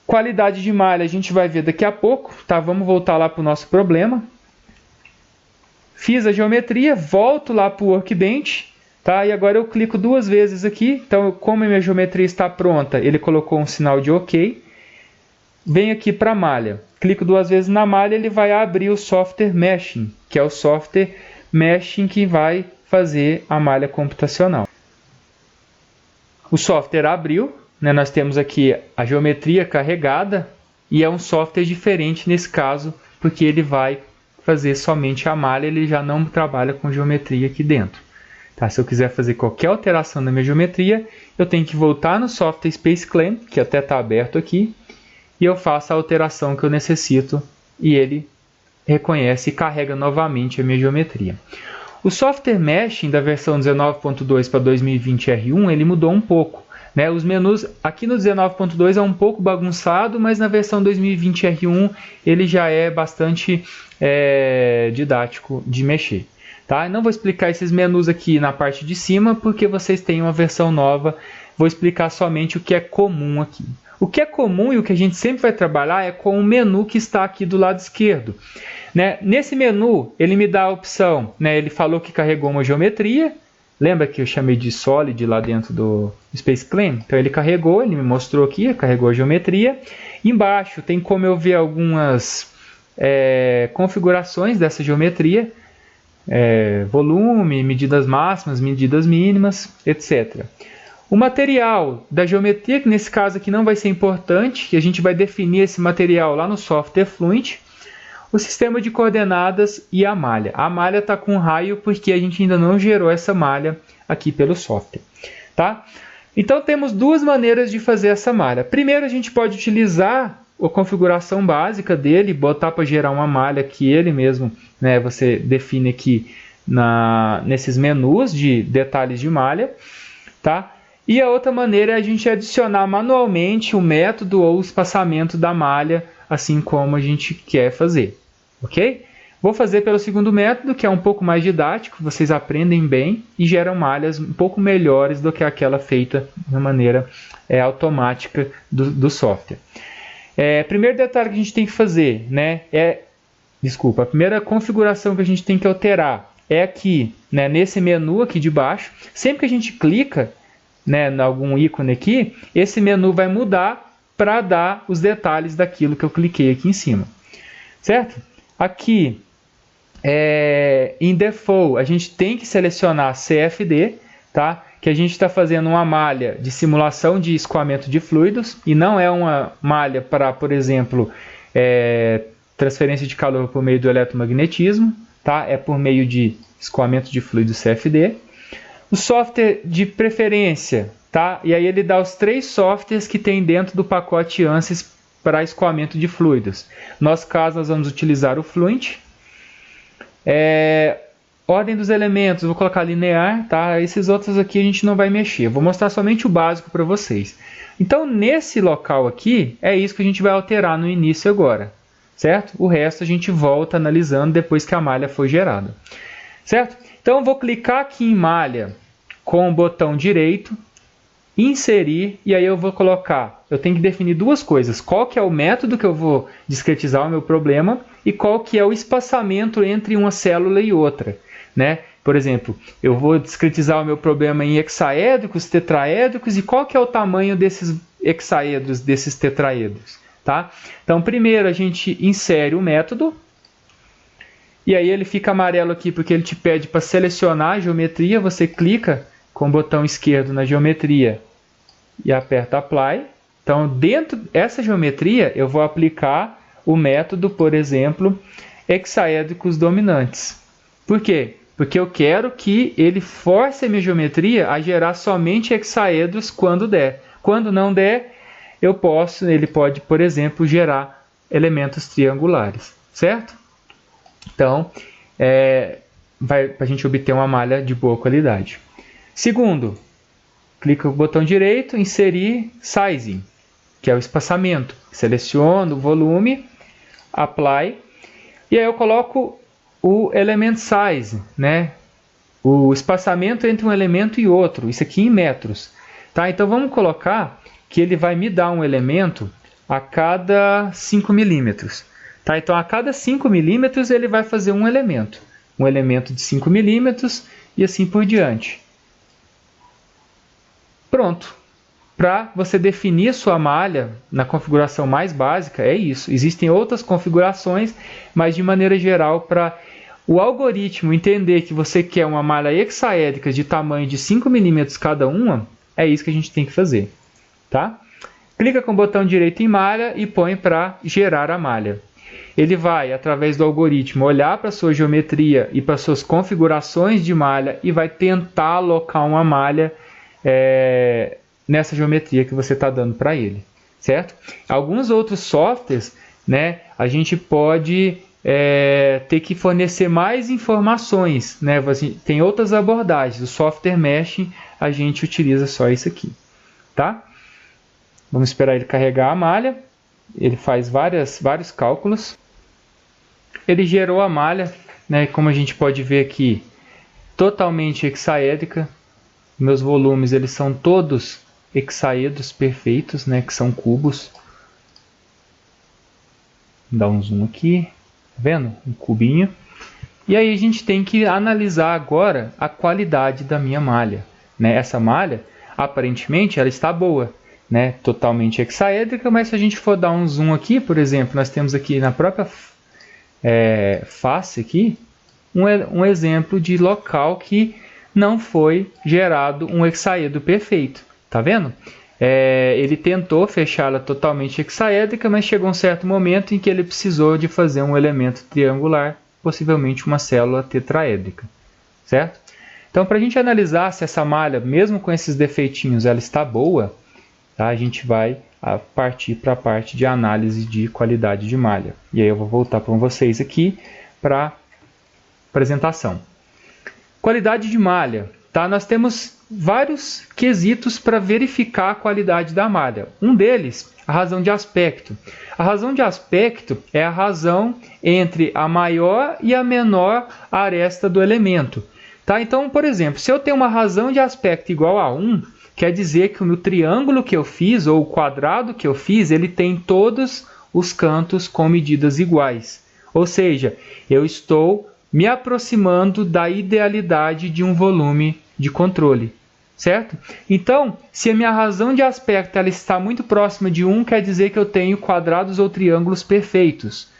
Qualidade de malha a gente vai ver daqui a pouco, tá? Vamos voltar lá para o nosso problema. Fiz a geometria, volto lá para o Workbench, tá? E agora eu clico 2 vezes aqui. Então, como a minha geometria está pronta, ele colocou um sinal de OK. Venho aqui para a malha. Clico 2 vezes na malha, ele vai abrir o software Meshing, que é o software Meshing que vai fazer a malha computacional. O software abriu. Nós temos aqui a geometria carregada e é um software diferente nesse caso, porque ele vai fazer somente a malha, ele já não trabalha com geometria aqui dentro. Tá? Se eu quiser fazer qualquer alteração na minha geometria, eu tenho que voltar no software SpaceClaim, que até está aberto aqui, e eu faço a alteração que eu necessito e ele reconhece e carrega novamente a minha geometria. O software Meshing da versão 19.2 para 2020 R1, ele mudou um pouco. Os menus aqui no 19.2 é um pouco bagunçado, mas na versão 2020 R1 ele já é bastante didático de mexer. Tá? Não vou explicar esses menus aqui na parte de cima, porque vocês têm uma versão nova. Vou explicar somente o que é comum aqui. O que é comum e o que a gente sempre vai trabalhar é com o menu que está aqui do lado esquerdo. Nesse menu, ele me dá a opção, ele falou que carregou uma geometria. Lembra que eu chamei de Solid lá dentro do SpaceClaim? Então ele carregou, ele me mostrou aqui, carregou a geometria. Embaixo tem como eu ver algumas configurações dessa geometria. Volume, medidas máximas, medidas mínimas, etc. O material da geometria, que nesse caso aqui não vai ser importante, que a gente vai definir esse material lá no software Fluent. O sistema de coordenadas e a malha. A malha está com raio porque a gente ainda não gerou essa malha aqui pelo software. Tá? Então temos duas maneiras de fazer essa malha. Primeiro, a gente pode utilizar a configuração básica dele, botar para gerar uma malha que ele mesmo, né, você define aqui nesses menus de detalhes de malha, tá? E a outra maneira é a gente adicionar manualmente o método ou o espaçamento da malha, assim como a gente quer fazer, ok? Vou fazer pelo segundo método, que é um pouco mais didático, vocês aprendem bem e geram malhas um pouco melhores do que aquela feita de maneira automática do software. Primeiro detalhe que a gente tem que fazer, né, a primeira configuração que a gente tem que alterar é aqui, né, nesse menu aqui de baixo. Sempre que a gente clica, né, em algum ícone aqui, esse menu vai mudar para dar os detalhes daquilo que eu cliquei aqui em cima, certo? Aqui, em Default, a gente tem que selecionar CFD, tá? Que a gente está fazendo uma malha de simulação de escoamento de fluidos e não é uma malha para, por exemplo, transferência de calor por meio do eletromagnetismo, tá? É por meio de escoamento de fluidos CFD. O software de preferência, tá? E aí ele dá os 3 softwares que tem dentro do pacote ANSYS para escoamento de fluidos. No nosso caso, nós vamos utilizar o Fluent. Ordem dos elementos, vou colocar linear, tá? Esses outros aqui a gente não vai mexer. Eu vou mostrar somente o básico para vocês. Então, nesse local aqui, é isso que a gente vai alterar no início agora, certo? O resto a gente volta analisando depois que a malha foi gerada, certo? Então, eu vou clicar aqui em malha com o botão direito, inserir, e aí eu vou colocar, eu tenho que definir duas coisas, qual que é o método que eu vou discretizar o meu problema e qual que é o espaçamento entre uma célula e outra, né? Por exemplo, eu vou discretizar o meu problema em hexaédricos, tetraédricos e qual que é o tamanho desses hexaedros, desses tetraedros, tá? Então, primeiro a gente insere o método, e aí ele fica amarelo aqui porque ele te pede para selecionar a geometria, você clica com o botão esquerdo na geometria e aperta Apply. Então, dentro dessa geometria, eu vou aplicar o método, por exemplo, hexaédricos dominantes. Por quê? Porque eu quero que ele force a minha geometria a gerar somente hexaedros quando der. Quando não der, ele pode, por exemplo, gerar elementos triangulares, certo? Então, para a gente obter uma malha de boa qualidade. Segundo, clica no botão direito, inserir sizing, que é o espaçamento. Seleciono o volume, apply, e aí eu coloco o element size, né? O espaçamento entre um elemento e outro, isso aqui em metros. Tá? Então vamos colocar que ele vai me dar um elemento a cada 5 milímetros. Tá? Então a cada 5 milímetros ele vai fazer um elemento de 5 milímetros e assim por diante. Pronto. Para você definir sua malha na configuração mais básica, é isso. Existem outras configurações, mas de maneira geral, para o algoritmo entender que você quer uma malha hexaédrica de tamanho de 5 milímetros cada uma, é isso que a gente tem que fazer. Tá? Clica com o botão direito em malha e põe para gerar a malha. Ele vai, através do algoritmo, olhar para a sua geometria e para suas configurações de malha e vai tentar alocar uma malha nessa geometria que você está dando para ele, certo? Alguns outros softwares, né, a gente pode ter que fornecer mais informações, né? Tem outras abordagens. O software mesh a gente utiliza só isso aqui, tá? Vamos esperar ele carregar a malha. Ele faz vários cálculos. Ele gerou a malha, né? Como a gente pode ver aqui, totalmente hexaédrica. Meus volumes eles são todos hexaedros perfeitos, né? Que são cubos. Vou dar um zoom aqui, tá vendo? Um cubinho. E aí a gente tem que analisar agora a qualidade da minha malha, né? Essa malha, aparentemente, ela está boa, né? Totalmente hexaédrica, mas se a gente for dar um zoom aqui, por exemplo, nós temos aqui na própria face aqui, um exemplo de local que não foi gerado um hexaedro perfeito, tá vendo? Ele tentou fechá-la totalmente hexaédrica, mas chegou um certo momento em que ele precisou de fazer um elemento triangular, possivelmente uma célula tetraédrica, certo? Então, para a gente analisar se essa malha, mesmo com esses defeitinhos, ela está boa, tá? A gente vai partir para a parte de análise de qualidade de malha. E aí eu vou voltar para vocês aqui para apresentação. Qualidade de malha. Tá? Nós temos vários quesitos para verificar a qualidade da malha. Um deles, a razão de aspecto. A razão de aspecto é a razão entre a maior e a menor aresta do elemento. Tá? Então, por exemplo, se eu tenho uma razão de aspecto igual a 1, quer dizer que no triângulo que eu fiz, ou o quadrado que eu fiz, ele tem todos os cantos com medidas iguais. Ou seja, eu estou me aproximando da idealidade de um volume de controle, certo? Então, se a minha razão de aspecto ela está muito próxima de 1, quer dizer que eu tenho quadrados ou triângulos perfeitos,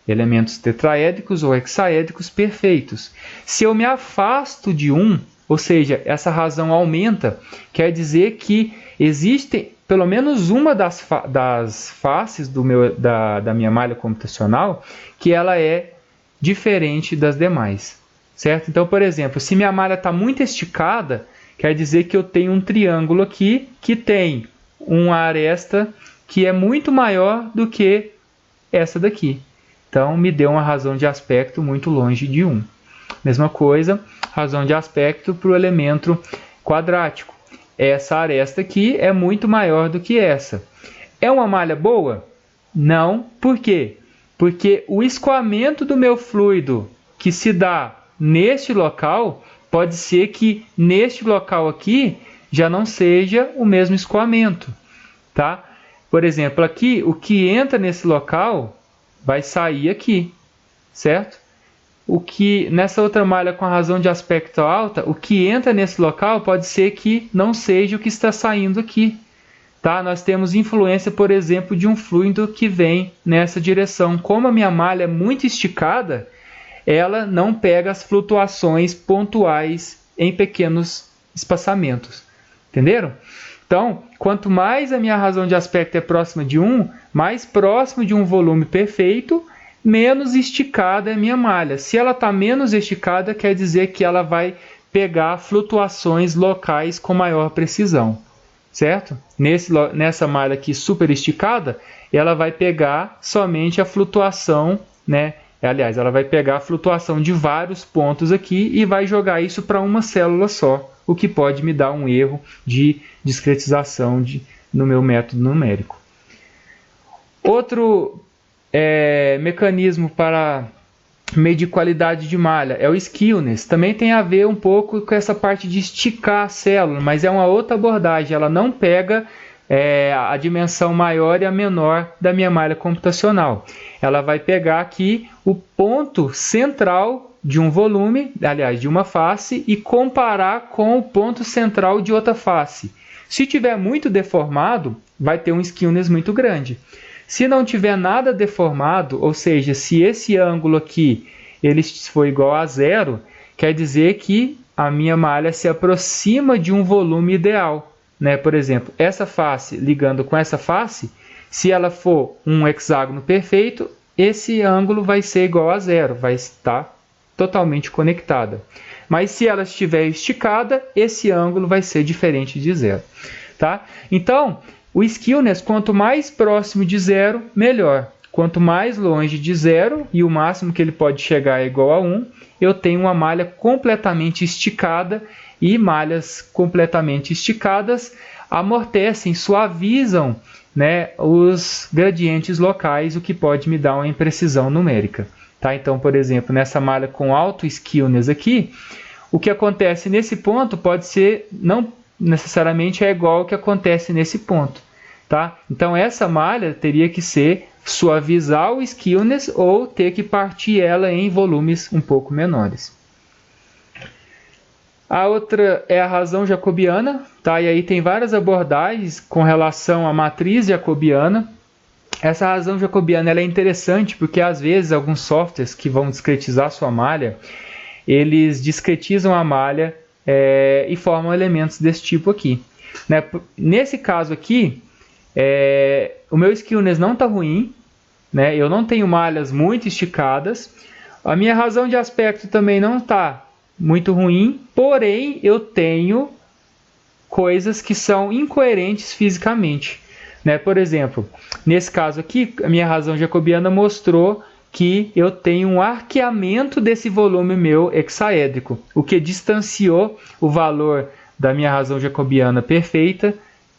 elementos tetraédricos ou hexaédricos perfeitos. Se eu me afasto de 1, ou seja, essa razão aumenta, quer dizer que existe pelo menos uma das faces da minha malha computacional que ela é diferente das demais, certo? Então, por exemplo, se minha malha está muito esticada, quer dizer que eu tenho um triângulo aqui que tem uma aresta que é muito maior do que essa daqui. Então, me deu uma razão de aspecto muito longe de 1. Mesma coisa, razão de aspecto para o elemento quadrático. Essa aresta aqui é muito maior do que essa. É uma malha boa? Não. Por quê? Porque o escoamento do meu fluido que se dá neste local, pode ser que neste local aqui já não seja o mesmo escoamento. Tá? Por exemplo, aqui o que entra nesse local vai sair aqui, certo? O que nessa outra malha com a razão de aspecto alta, o que entra nesse local pode ser que não seja o que está saindo aqui. Tá? Nós temos influência, por exemplo, de um fluido que vem nessa direção. Como a minha malha é muito esticada, ela não pega as flutuações pontuais em pequenos espaçamentos. Entenderam? Então, quanto mais a minha razão de aspecto é próxima de 1, mais próximo de um volume perfeito, menos esticada é a minha malha. Se ela está menos esticada, quer dizer que ela vai pegar flutuações locais com maior precisão. Certo? Nessa malha aqui super esticada, ela vai pegar somente a flutuação, né? Aliás, ela vai pegar a flutuação de vários pontos aqui e vai jogar isso para uma célula só, o que pode me dar um erro de discretização no meu método numérico. Outro mecanismo para medir qualidade de malha é o skewness. Também tem a ver um pouco com essa parte de esticar a célula, mas é uma outra abordagem. Ela não pega a dimensão maior e a menor da minha malha computacional. Ela vai pegar aqui o ponto central de um volume, aliás, de uma face, e comparar com o ponto central de outra face. Se tiver muito deformado, vai ter um skewness muito grande. Se não tiver nada deformado, ou seja, se esse ângulo aqui ele for igual a 0, quer dizer que a minha malha se aproxima de um volume ideal. Né? Por exemplo, essa face ligando com essa face, se ela for um hexágono perfeito, esse ângulo vai ser igual a 0, vai estar totalmente conectada. Mas se ela estiver esticada, esse ângulo vai ser diferente de 0. Tá? Então, o skewness, quanto mais próximo de 0, melhor. Quanto mais longe de 0, e o máximo que ele pode chegar é igual a 1, eu tenho uma malha completamente esticada, e malhas completamente esticadas amortecem, suavizam, né, os gradientes locais, o que pode me dar uma imprecisão numérica. Tá? Então, por exemplo, nessa malha com alto skewness aqui, o que acontece nesse ponto pode ser, não necessariamente é igual ao que acontece nesse ponto. Tá? Então, essa malha teria que ser suavizar o skewness ou ter que partir ela em volumes um pouco menores. A outra é a razão jacobiana, tá? E aí tem várias abordagens com relação à matriz jacobiana. Essa razão jacobiana ela é interessante porque às vezes alguns softwares que vão discretizar sua malha, eles discretizam a malha e formam elementos desse tipo aqui. Né? Nesse caso aqui, o meu skewness não está ruim, né? Eu não tenho malhas muito esticadas, a minha razão de aspecto também não está muito ruim, porém eu tenho coisas que são incoerentes fisicamente, né? Por exemplo, nesse caso aqui, a minha razão jacobiana mostrou que eu tenho um arqueamento desse volume meu hexaédrico, o que distanciou o valor da minha razão jacobiana perfeita,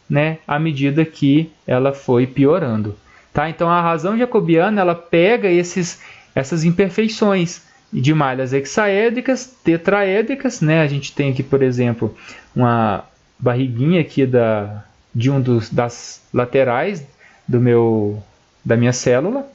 né, à medida que ela foi piorando. Tá? Então a razão jacobiana ela pega essas imperfeições de malhas hexaédricas, tetraédricas, né? A gente tem aqui, por exemplo, uma barriguinha aqui de das laterais da minha célula.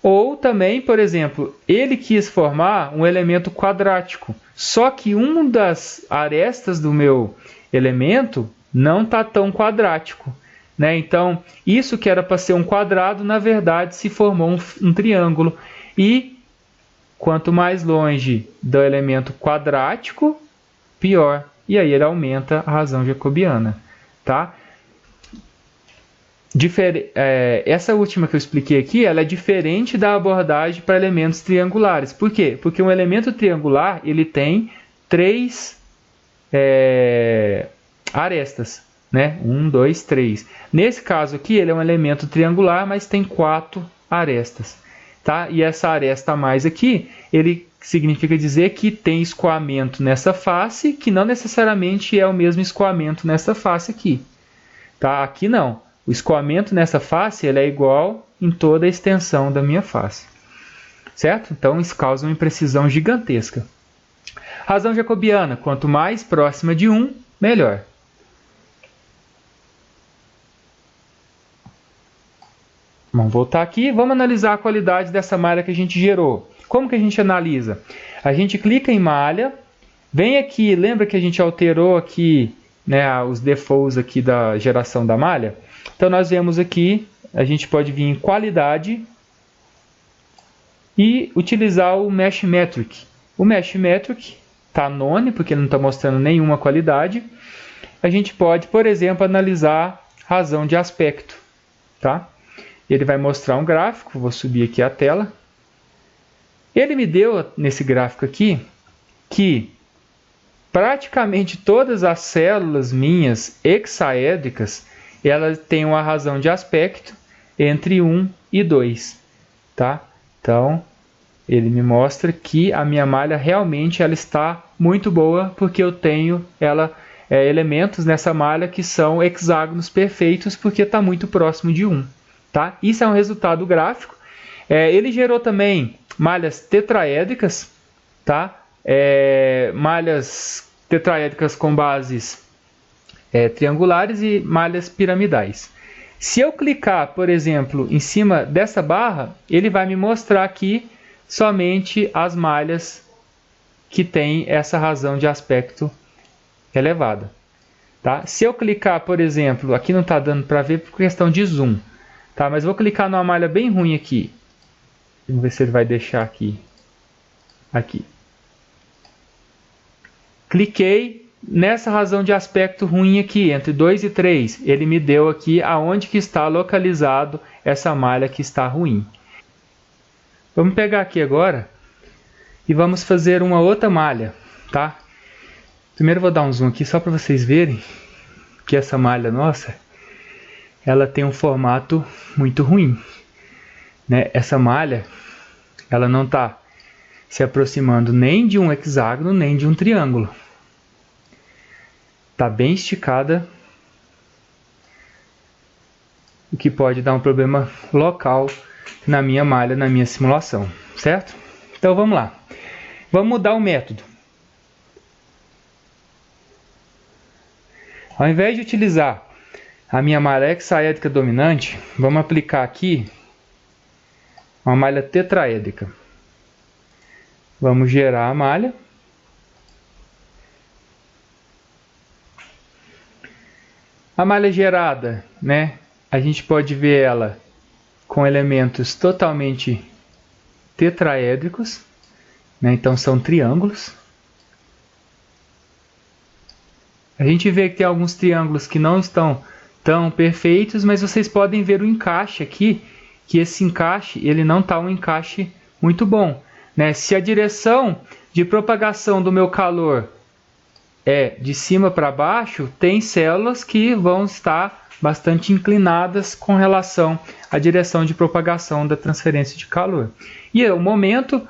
Ou também, por exemplo, ele quis formar um elemento quadrático, só que uma das arestas do meu elemento não está tão quadrático, né? Então, isso que era para ser um quadrado, na verdade, se formou um triângulo. E quanto mais longe do elemento quadrático, pior. E aí ele aumenta a razão jacobiana, tá? Essa última que eu expliquei aqui, ela é diferente da abordagem para elementos triangulares. Por quê? Porque um elemento triangular ele tem 3 arestas, né? 1, 2, 3. Nesse caso aqui, ele é um elemento triangular, mas tem 4 arestas. Tá? E essa aresta a mais aqui, ele significa dizer que tem escoamento nessa face, que não necessariamente é o mesmo escoamento nessa face aqui. Tá? Aqui não. O escoamento nessa face ele é igual em toda a extensão da minha face. Certo? Então isso causa uma imprecisão gigantesca. Razão jacobiana, quanto mais próxima de 1, melhor. Vamos voltar aqui e vamos analisar a qualidade dessa malha que a gente gerou. Como que a gente analisa? A gente clica em malha, vem aqui, lembra que a gente alterou aqui, né, os defaults aqui da geração da malha? Então nós vemos aqui, a gente pode vir em qualidade e utilizar o Mesh Metric. O Mesh Metric está none, porque ele não está mostrando nenhuma qualidade. A gente pode, por exemplo, analisar razão de aspecto. Tá? Ele vai mostrar um gráfico, vou subir aqui a tela. Ele me deu, nesse gráfico aqui, que praticamente todas as células minhas hexaédricas, elas têm uma razão de aspecto entre 1 e 2. Tá? Então, ele me mostra que a minha malha realmente ela está muito boa, porque eu tenho elementos nessa malha que são hexágonos perfeitos, porque está muito próximo de 1. Tá? Isso é um resultado gráfico. Ele gerou também malhas tetraédricas, tá? Malhas tetraédricas com bases triangulares e malhas piramidais. Se eu clicar, por exemplo, em cima dessa barra, ele vai me mostrar aqui somente as malhas que têm essa razão de aspecto elevada. Tá? Se eu clicar, por exemplo, aqui não está dando para ver por questão de zoom. Tá, mas vou clicar numa malha bem ruim aqui. Vamos ver se ele vai deixar aqui. Aqui. Cliquei nessa razão de aspecto ruim aqui, entre 2 e 3. Ele me deu aqui aonde que está localizado essa malha que está ruim. Vamos pegar aqui agora e vamos fazer uma outra malha. Tá? Primeiro vou dar um zoom aqui só para vocês verem que essa malha nossa ela tem um formato muito ruim, né? Essa malha ela não está se aproximando nem de um hexágono nem de um triângulo. Está bem esticada, o que pode dar um problema local na minha malha, na minha simulação, certo? Então vamos lá, vamos mudar o método. Ao invés de utilizar a minha malha hexaédrica dominante, vamos aplicar aqui uma malha tetraédrica. Vamos gerar a malha. A malha gerada, né, a gente pode ver ela com elementos totalmente tetraédricos, né, então são triângulos. A gente vê que tem alguns triângulos que não estão tão perfeitos, mas vocês podem ver o encaixe aqui, que esse encaixe ele não está um encaixe muito bom, né? Se a direção de propagação do meu calor é de cima para baixo, tem células que vão estar bastante inclinadas com relação à direção de propagação da transferência de calor. E o momento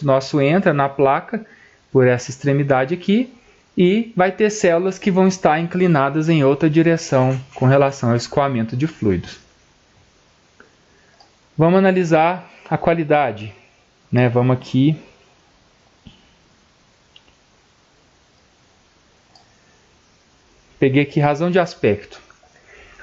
nosso entra na placa por essa extremidade aqui e vai ter células que vão estar inclinadas em outra direção com relação ao escoamento de fluidos. Vamos analisar a qualidade, né? Vamos aqui. Peguei aqui razão de aspecto.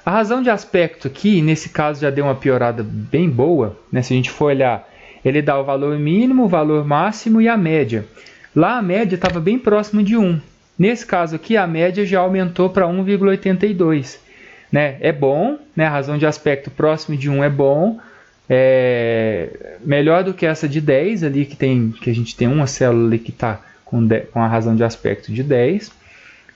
A razão de aspecto aqui, nesse caso, já deu uma piorada bem boa, né? Se a gente for olhar, ele dá o valor mínimo, o valor máximo e a média. Lá a média estava bem próximo de 1. Nesse caso aqui, a média já aumentou para 1,82. Né? É bom, né? A razão de aspecto próximo de 1 é bom. É melhor do que essa de 10 ali, que a gente tem uma célula ali que está com a razão de aspecto de 10.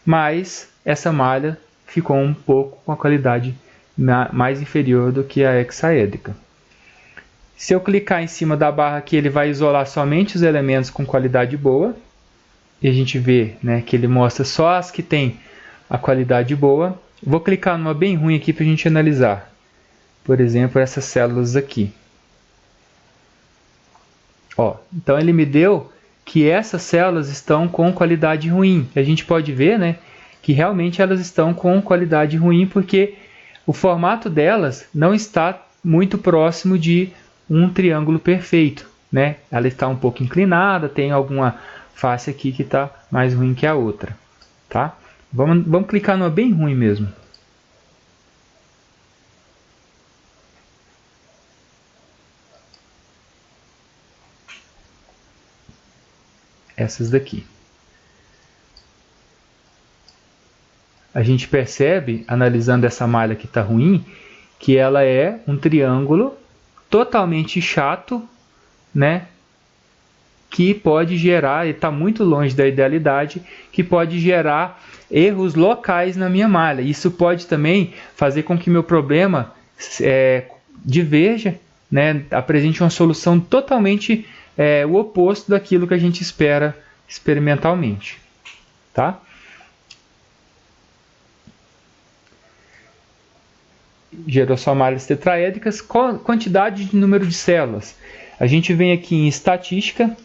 Mas essa malha ficou um pouco com a qualidade mais inferior do que a hexaédrica. Se eu clicar em cima da barra aqui, ele vai isolar somente os elementos com qualidade boa. E a gente vê, né, que ele mostra só as que têm a qualidade boa. Vou clicar numa bem ruim aqui para a gente analisar. Por exemplo, essas células aqui. Ó, então ele me deu que essas células estão com qualidade ruim. A gente pode ver, né, que realmente elas estão com qualidade ruim porque o formato delas não está muito próximo de um triângulo perfeito, né? Ela está um pouco inclinada, tem alguma face aqui que está mais ruim que a outra, tá? Vamos clicar numa bem ruim mesmo. Essas daqui. A gente percebe, analisando essa malha que está ruim, que ela é um triângulo totalmente chato, né? Que pode gerar, ele está muito longe da idealidade, que pode gerar erros locais na minha malha. Isso pode também fazer com que meu problema diverja, né? Apresente uma solução totalmente o oposto daquilo que a gente espera experimentalmente, tá? Gerou só malhas tetraédricas, quantidade de número de células. A gente vem aqui em estatística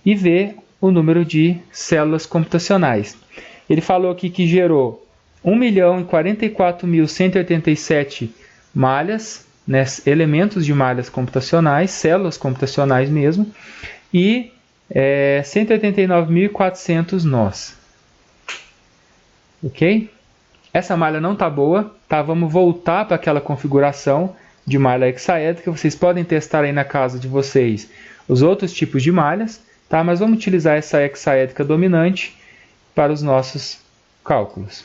e vê o número de células computacionais. Ele falou aqui que gerou 1.044.187 malhas, né, elementos de malhas computacionais, células computacionais mesmo, e 189.400 nós. Ok? Essa malha não está boa, tá? Vamos voltar para aquela configuração de malha hexaédrica. Vocês podem testar aí na casa de vocês os outros tipos de malhas, tá? Mas vamos utilizar essa hexaédrica dominante para os nossos cálculos.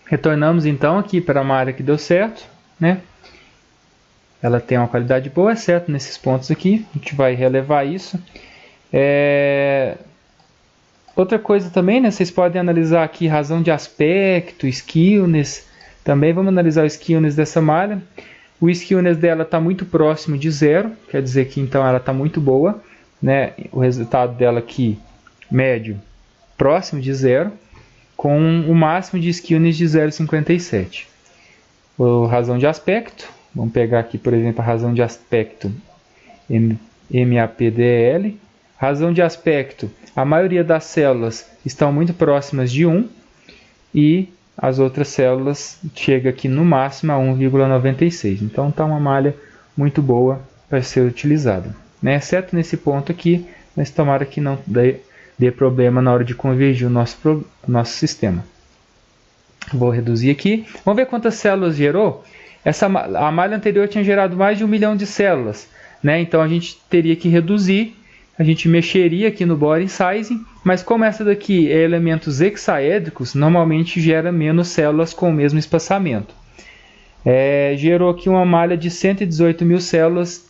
Retornamos então aqui para a malha que deu certo, né? Ela tem uma qualidade boa, exceto nesses pontos aqui. A gente vai relevar isso. Outra coisa também, né? Vocês podem analisar aqui razão de aspecto, skewness. Também vamos analisar o skewness dessa malha. O skewness dela está muito próximo de 0, quer dizer que então ela está muito boa, né? O resultado dela aqui, médio, próximo de 0, com o máximo de skewness de 0,57. A razão de aspecto, vamos pegar aqui, por exemplo, a razão de aspecto MAPDL. Razão de aspecto, a maioria das células estão muito próximas de 1 e as outras células chega aqui no máximo a 1,96. Então está uma malha muito boa para ser utilizada, né? Exceto nesse ponto aqui, mas tomara que não dê problema na hora de convergir o nosso sistema. Vou reduzir aqui. Vamos ver quantas células gerou. A malha anterior tinha gerado mais de 1 milhão de células, né? Então a gente teria que reduzir. A gente mexeria aqui no body sizing, mas como essa daqui é elementos hexaédricos, normalmente gera menos células com o mesmo espaçamento. Gerou aqui uma malha de 118 mil células,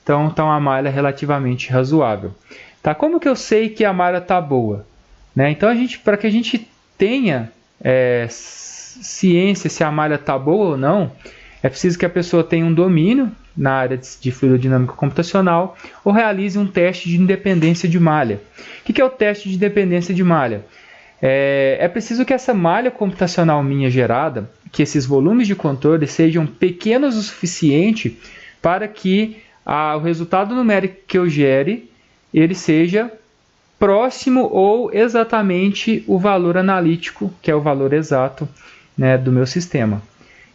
então está uma malha relativamente razoável. Tá? Como que eu sei que a malha está boa? Né? Então, para que a gente tenha ciência se a malha está boa ou não, é preciso que a pessoa tenha um domínio na área de fluidodinâmica computacional, ou realize um teste de independência de malha. O que é o teste de independência de malha? É preciso que essa malha computacional minha gerada, que esses volumes de controle sejam pequenos o suficiente para que o resultado numérico que eu gere, ele seja próximo ou exatamente o valor analítico, que é o valor exato, né, do meu sistema.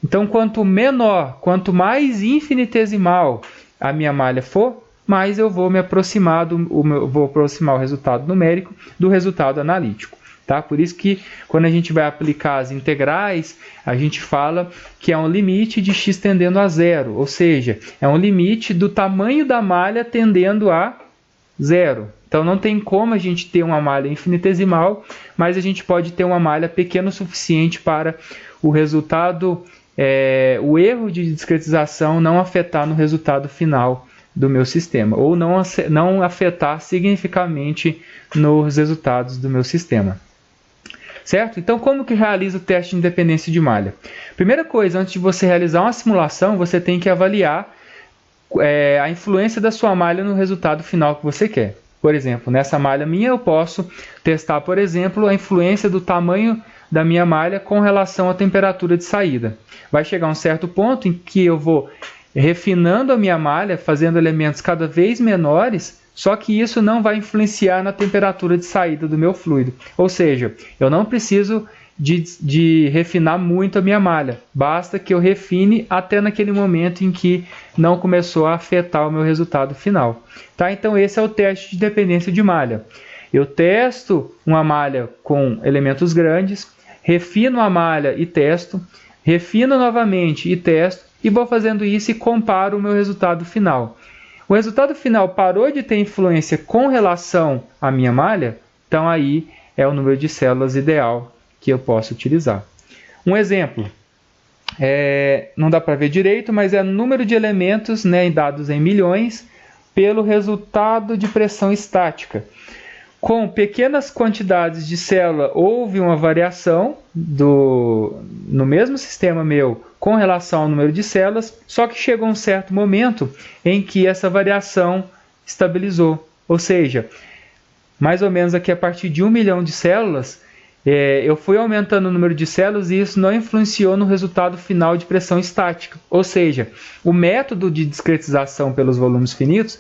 Então, quanto menor, quanto mais infinitesimal a minha malha for, mais eu vou me aproximar vou aproximar o resultado numérico do resultado analítico. Tá? Por isso que quando a gente vai aplicar as integrais, a gente fala que é um limite de x tendendo a zero, ou seja, é um limite do tamanho da malha tendendo a zero. Então não tem como a gente ter uma malha infinitesimal, mas a gente pode ter uma malha pequena o suficiente para o resultado, o erro de discretização não afetar no resultado final do meu sistema, ou não afetar significativamente nos resultados do meu sistema. Certo? Então, como que realiza o teste de independência de malha? Primeira coisa, antes de você realizar uma simulação, você tem que avaliar a influência da sua malha no resultado final que você quer. Por exemplo, nessa malha minha eu posso testar, por exemplo, a influência do tamanho da minha malha com relação à temperatura de saída. Vai chegar um certo ponto em que eu vou refinando a minha malha, fazendo elementos cada vez menores, só que isso não vai influenciar na temperatura de saída do meu fluido. Ou seja, eu não preciso de refinar muito a minha malha. Basta que eu refine até naquele momento em que não começou a afetar o meu resultado final. Tá? Então esse é o teste de dependência de malha. Eu testo uma malha com elementos grandes, refino a malha e testo, refino novamente e testo, e vou fazendo isso e comparo o meu resultado final. O resultado final parou de ter influência com relação à minha malha, então aí é o número de células ideal que eu posso utilizar. Um exemplo, não dá para ver direito, mas é o número de elementos, né, dados em milhões pelo resultado de pressão estática. Com pequenas quantidades de célula, houve uma variação no mesmo sistema meu com relação ao número de células, só que chegou um certo momento em que essa variação estabilizou. Ou seja, mais ou menos aqui a partir de 1 milhão de células, eu fui aumentando o número de células e isso não influenciou no resultado final de pressão estática. Ou seja, o método de discretização pelos volumes finitos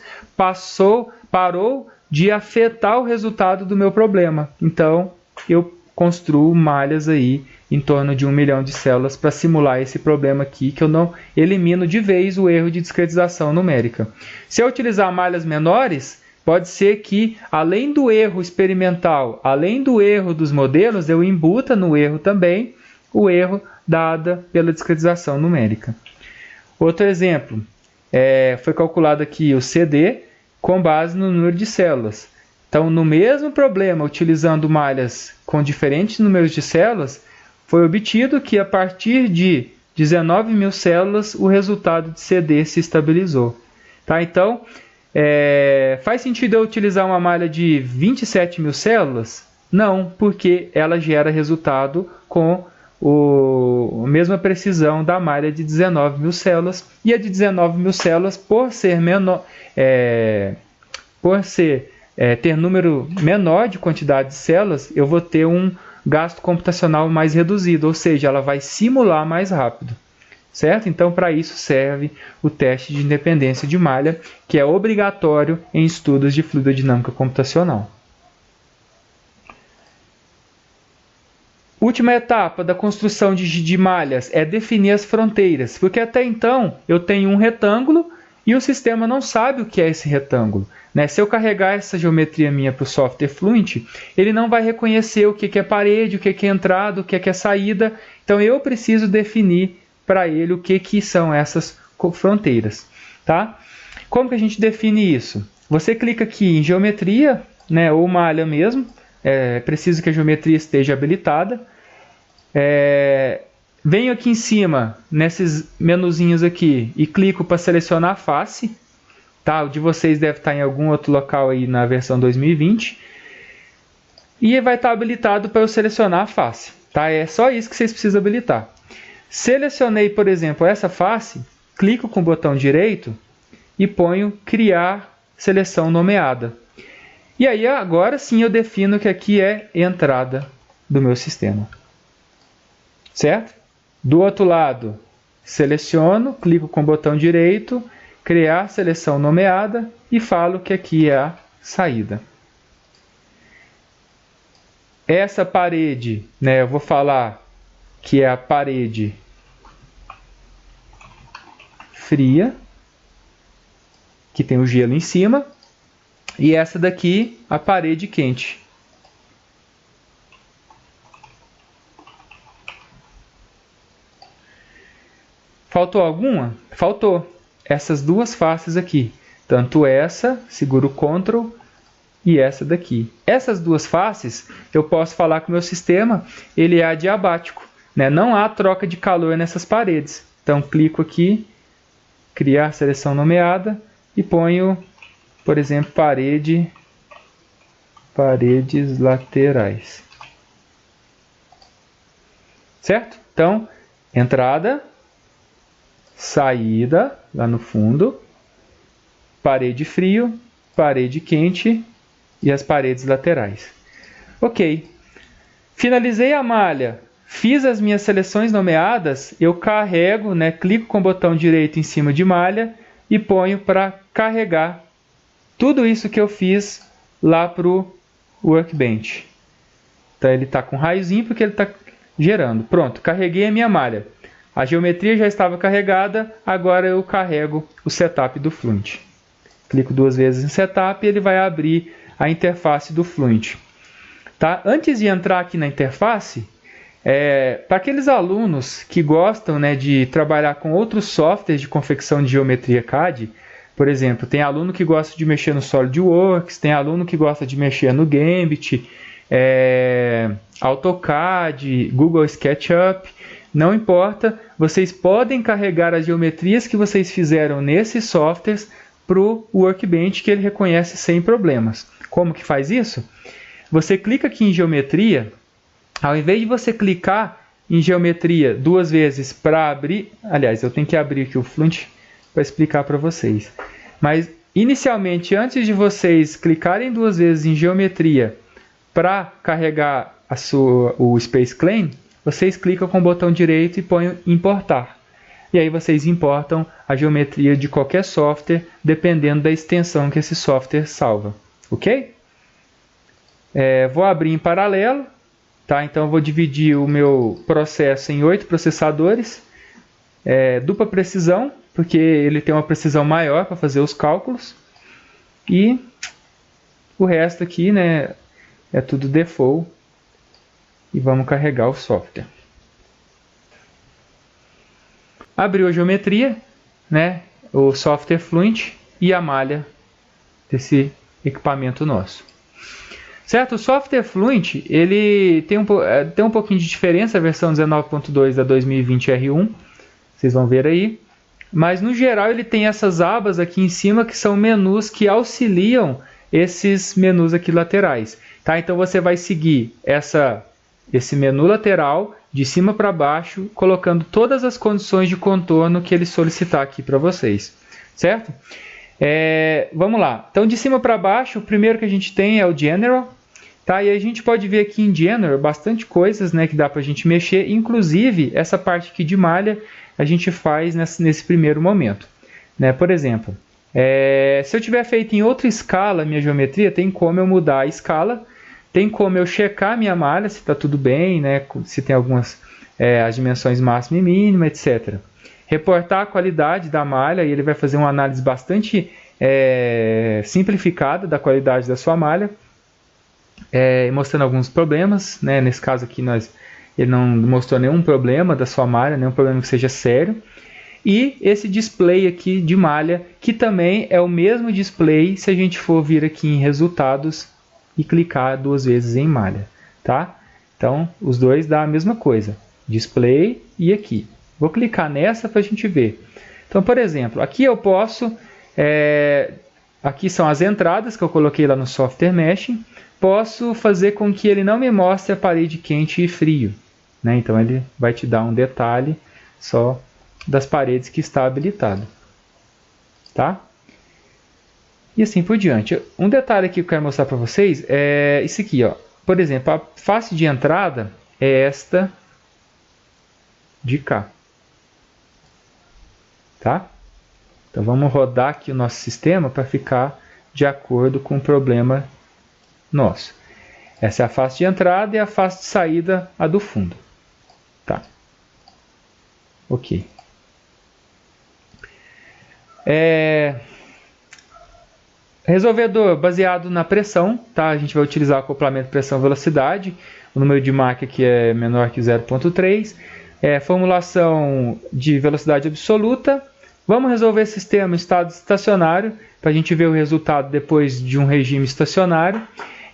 parou de afetar o resultado do meu problema. Então, eu construo malhas aí em torno de 1 milhão de células para simular esse problema aqui, que eu não elimino de vez o erro de discretização numérica. Se eu utilizar malhas menores, pode ser que, além do erro experimental, além do erro dos modelos, eu embuta no erro também o erro dado pela discretização numérica. Outro exemplo, foi calculado aqui o CD com base no número de células. Então, no mesmo problema, utilizando malhas com diferentes números de células, foi obtido que a partir de 19 mil células o resultado de CD se estabilizou. Tá? Então, faz sentido eu utilizar uma malha de 27 mil células? Não, porque ela gera resultado com a mesma precisão da malha de 19 mil células. E a de 19 mil células, por ser menor, ter número menor de quantidade de células, eu vou ter um gasto computacional mais reduzido, ou seja, ela vai simular mais rápido. Certo? Então, para isso serve o teste de independência de malha, que é obrigatório em estudos de fluidodinâmica computacional. Última etapa da construção de malhas é definir as fronteiras, porque até então eu tenho um retângulo e o sistema não sabe o que é esse retângulo. Né? Se eu carregar essa geometria minha para o software Fluent, ele não vai reconhecer o que é parede, o que é entrada, o que é saída. Então eu preciso definir para ele o que são essas fronteiras. Tá? Como que a gente define isso? Você clica aqui em geometria, né, ou malha mesmo, preciso que a geometria esteja habilitada. Venho aqui em cima, nesses menuzinhos aqui, e clico para selecionar a face. Tá? O de vocês deve estar em algum outro local aí na versão 2020. E vai estar habilitado para eu selecionar a face. Tá? É só isso que vocês precisam habilitar. Selecionei, por exemplo, essa face, clico com o botão direito e ponho criar seleção nomeada. E aí agora sim eu defino que aqui é entrada do meu sistema. Certo? Do outro lado, seleciono, clico com o botão direito, criar seleção nomeada e falo que aqui é a saída. Essa parede, né, eu vou falar que é a parede fria, que tem o gelo em cima, e essa daqui, a parede quente. Faltou alguma? Faltou. Essas duas faces aqui. Tanto essa, seguro o Ctrl, e essa daqui. Essas duas faces, eu posso falar que o meu sistema ele é adiabático, né? Não há troca de calor nessas paredes. Então, clico aqui, criar seleção nomeada, e ponho, por exemplo, paredes laterais. Certo? Então, entrada, saída, lá no fundo, parede frio, parede quente e as paredes laterais. Ok. Finalizei a malha, fiz as minhas seleções nomeadas, eu carrego, né, clico com o botão direito em cima de malha e ponho para carregar tudo isso que eu fiz lá para o Workbench. Então ele está com raiozinho porque ele está gerando. Pronto, carreguei a minha malha. A geometria já estava carregada, agora eu carrego o setup do Fluent. Clico duas vezes em Setup e ele vai abrir a interface do Fluent. Tá? Antes de entrar aqui na interface, para aqueles alunos que gostam, né, de trabalhar com outros softwares de confecção de geometria CAD, por exemplo, tem aluno que gosta de mexer no SolidWorks, tem aluno que gosta de mexer no Gambit, AutoCAD, Google SketchUp, não importa, vocês podem carregar as geometrias que vocês fizeram nesses softwares para o Workbench, que ele reconhece sem problemas. Como que faz isso? Você clica aqui em geometria, ao invés de você clicar em geometria duas vezes para abrir, aliás, eu tenho que abrir aqui o Fluent para explicar para vocês. Mas, inicialmente, antes de vocês clicarem duas vezes em geometria para carregar o Space Claim, vocês clicam com o botão direito e põem importar. E aí vocês importam a geometria de qualquer software, dependendo da extensão que esse software salva. Ok? Vou abrir em paralelo. Tá? Então eu vou dividir o meu processo em 8 processadores. Dupla precisão, porque ele tem uma precisão maior para fazer os cálculos. E o resto aqui, né, é tudo default. E vamos carregar o software. Abriu a geometria, né, o software Fluent e a malha desse equipamento nosso. Certo? O software Fluent ele tem um pouquinho de diferença, a versão 19.2 da 2020 R1, vocês vão ver aí. Mas no geral ele tem essas abas aqui em cima que são menus que auxiliam esses menus aqui laterais. Tá? Então você vai seguir esse menu lateral de cima para baixo, colocando todas as condições de contorno que ele solicitar aqui para vocês. Certo? Vamos lá. Então de cima para baixo, o primeiro que a gente tem é o General. Tá? E a gente pode ver aqui em General bastante coisas, né, que dá para a gente mexer. Inclusive, essa parte aqui de malha a gente faz nesse primeiro momento. Né? Por exemplo, se eu tiver feito em outra escala minha geometria, tem como eu mudar a escala. Tem como eu checar minha malha, se está tudo bem, né? Se tem algumas as dimensões máxima e mínima, etc. Reportar a qualidade da malha, e ele vai fazer uma análise bastante simplificada da qualidade da sua malha, mostrando alguns problemas. Né? Nesse caso aqui, ele não mostrou nenhum problema da sua malha, nenhum problema que seja sério. E esse display aqui de malha, que também é o mesmo display se a gente for vir aqui em resultados e clicar duas vezes em malha, tá? Então, os dois dá a mesma coisa, display e aqui. Vou clicar nessa para a gente ver. Então, por exemplo, aqui eu posso, aqui são as entradas que eu coloquei lá no Software Meshing, posso fazer com que ele não me mostre a parede quente e frio, né? Então, ele vai te dar um detalhe só das paredes que está habilitado. Tá? E assim por diante. Um detalhe aqui que eu quero mostrar para vocês é isso aqui, ó. Por exemplo, a face de entrada é esta de cá. Tá? Então vamos rodar aqui o nosso sistema para ficar de acordo com o problema nosso. Essa é a face de entrada e a face de saída, a do fundo. Tá. Ok. Resolvedor baseado na pressão, tá? A gente vai utilizar o acoplamento pressão-velocidade. O número de Mach aqui é menor que 0,3. Formulação de velocidade absoluta. Vamos resolver sistema em estado estacionário, para a gente ver o resultado depois de um regime estacionário.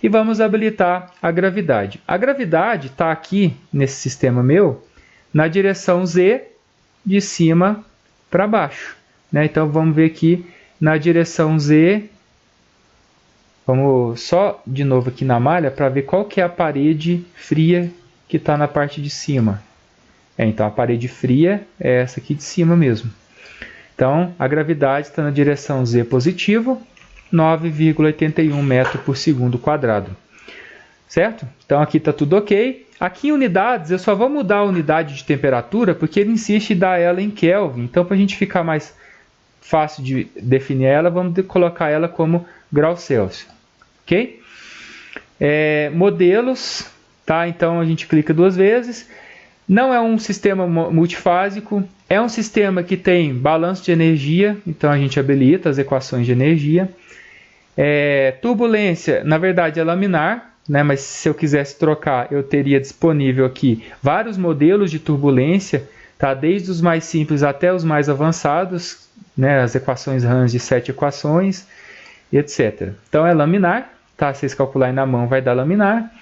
E vamos habilitar a gravidade. A gravidade está aqui, nesse sistema meu, na direção Z, de cima para baixo. Né? Então vamos ver aqui na direção Z. Vamos só de novo aqui na malha para ver qual que é a parede fria que está na parte de cima. Então a parede fria é essa aqui de cima mesmo. Então a gravidade está na direção Z positivo, 9,81 metros por segundo quadrado. Certo? Então aqui está tudo ok. Aqui em unidades eu só vou mudar a unidade de temperatura porque ele insiste em dar ela em Kelvin. Então para a gente ficar mais fácil de definir ela, vamos colocar ela como grau Celsius. Ok? Modelos, tá? Então a gente clica duas vezes. Não é um sistema multifásico, é um sistema que tem balanço de energia, então a gente habilita as equações de energia. Turbulência, na verdade é laminar, né? Mas se eu quisesse trocar, eu teria disponível aqui vários modelos de turbulência, tá? Desde os mais simples até os mais avançados, né? As equações RANS de 7 equações, etc. Então é laminar, tá? Se vocês calcularem na mão vai dar laminar.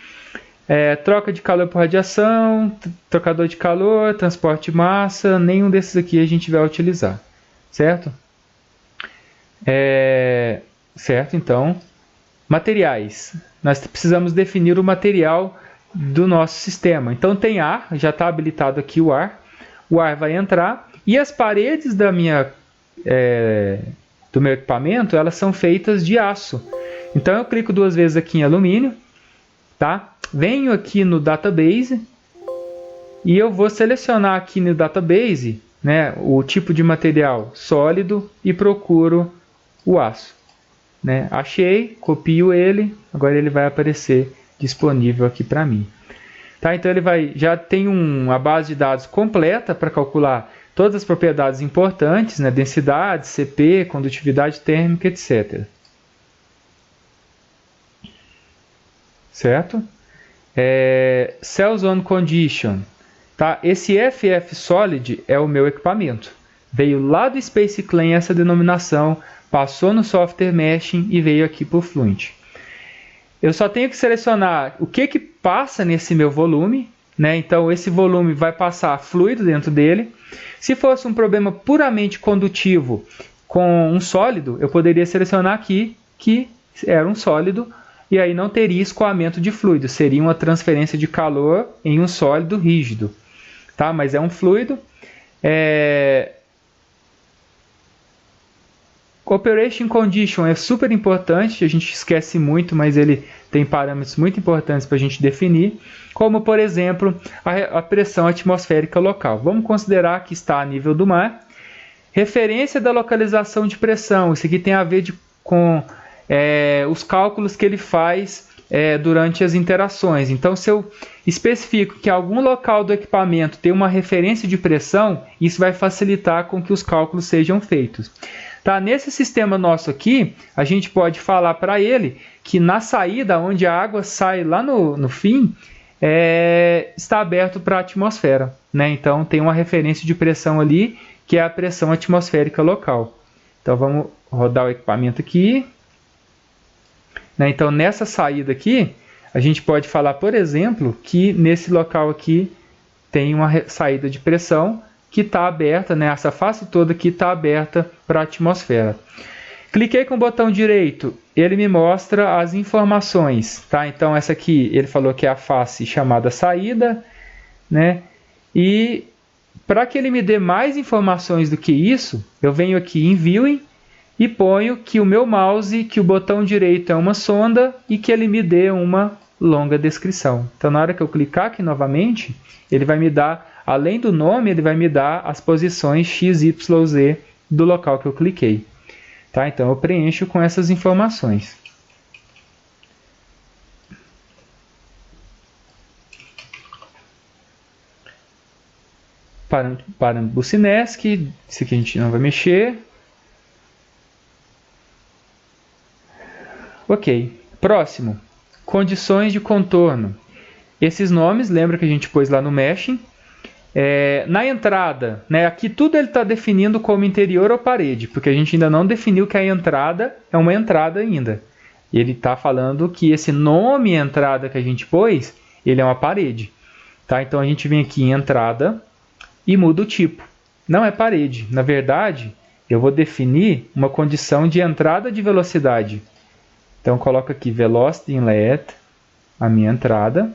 Troca de calor por radiação, trocador de calor, transporte de massa, nenhum desses aqui a gente vai utilizar, certo? Certo, então, materiais. Nós precisamos definir o material do nosso sistema. Então tem ar, já está habilitado aqui o ar vai entrar e as paredes do meu equipamento, elas são feitas de aço. Então eu clico duas vezes aqui em alumínio, tá? Venho aqui no Database e eu vou selecionar aqui no Database, né, o tipo de material sólido e procuro o aço. Né? Achei, copio ele, agora ele vai aparecer disponível aqui para mim. Tá? Então ele já tem uma base de dados completa para calcular todas as propriedades importantes, né? Densidade, CP, condutividade térmica, etc. Certo? Cell Zone Condition. Tá? Esse FF Solid é o meu equipamento. Veio lá do Space Clean essa denominação, passou no Software Meshing e veio aqui para o Fluent. Eu só tenho que selecionar o que passa nesse meu volume. Né? Então esse volume vai passar fluido dentro dele. Se fosse um problema puramente condutivo com um sólido, eu poderia selecionar aqui que era um sólido. E aí não teria escoamento de fluido, seria uma transferência de calor em um sólido rígido. Tá? Mas é um fluido. Operation Condition é super importante, a gente esquece muito, mas ele tem parâmetros muito importantes para a gente definir, como por exemplo a pressão atmosférica local. Vamos considerar que está a nível do mar. Referência da localização de pressão, isso aqui tem a ver com os cálculos que ele faz durante as interações. Então, se eu especifico que algum local do equipamento tem uma referência de pressão, isso vai facilitar com que os cálculos sejam feitos. Tá? Nesse sistema nosso aqui, a gente pode falar para ele que na saída, onde a água sai lá no fim, está aberto para a atmosfera. Né? Então, tem uma referência de pressão ali, que é a pressão atmosférica local. Então, vamos rodar o equipamento aqui. Então, nessa saída aqui, a gente pode falar, por exemplo, que nesse local aqui tem uma saída de pressão que está aberta, né? Essa face toda aqui está aberta para a atmosfera. Cliquei com o botão direito, ele me mostra as informações. Tá? Então, essa aqui, ele falou que é a face chamada saída, né? E Para que ele me dê mais informações do que isso, eu venho aqui em Viewing e ponho que o meu mouse, que o botão direito é uma sonda e que ele me dê uma longa descrição. Então, na hora que eu clicar aqui novamente, ele vai me dar, além do nome, ele vai me dar as posições X, Y, Z do local que eu cliquei. Tá? Então, eu preencho com essas informações. Parâmetro Bucinesc, esse aqui a gente não vai mexer. Ok, próximo, condições de contorno. Esses nomes, lembra que a gente pôs lá no Meshing. Na entrada, né, aqui tudo ele está definindo como interior ou parede, porque a gente ainda não definiu que a entrada é uma entrada ainda. Ele está falando que esse nome entrada que a gente pôs, ele é uma parede. Tá? Então a gente vem aqui em entrada e muda o tipo. Não é parede, na verdade, eu vou definir uma condição de entrada de velocidade. Então, eu coloco aqui Velocity Inlet, a minha entrada,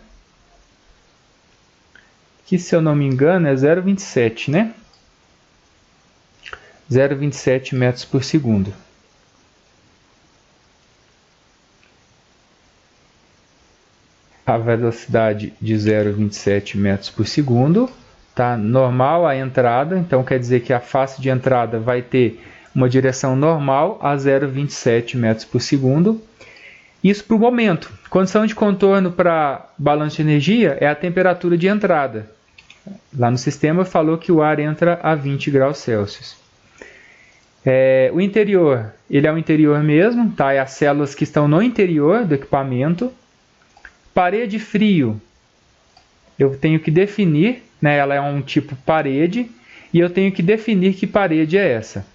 que, se eu não me engano, é 0,27, né? 0,27 metros por segundo. A velocidade de 0,27 metros por segundo. Tá? Normal a entrada, então quer dizer que a face de entrada vai ter uma direção normal a 0,27 metros por segundo. Isso para o momento. Condição de contorno para balanço de energia é a temperatura de entrada. Lá no sistema falou que o ar entra a 20 graus Celsius. O interior, ele é o interior mesmo, tá? É as células que estão no interior do equipamento. Parede frio, eu tenho que definir, né? Ela é um tipo parede, e eu tenho que definir que parede é essa.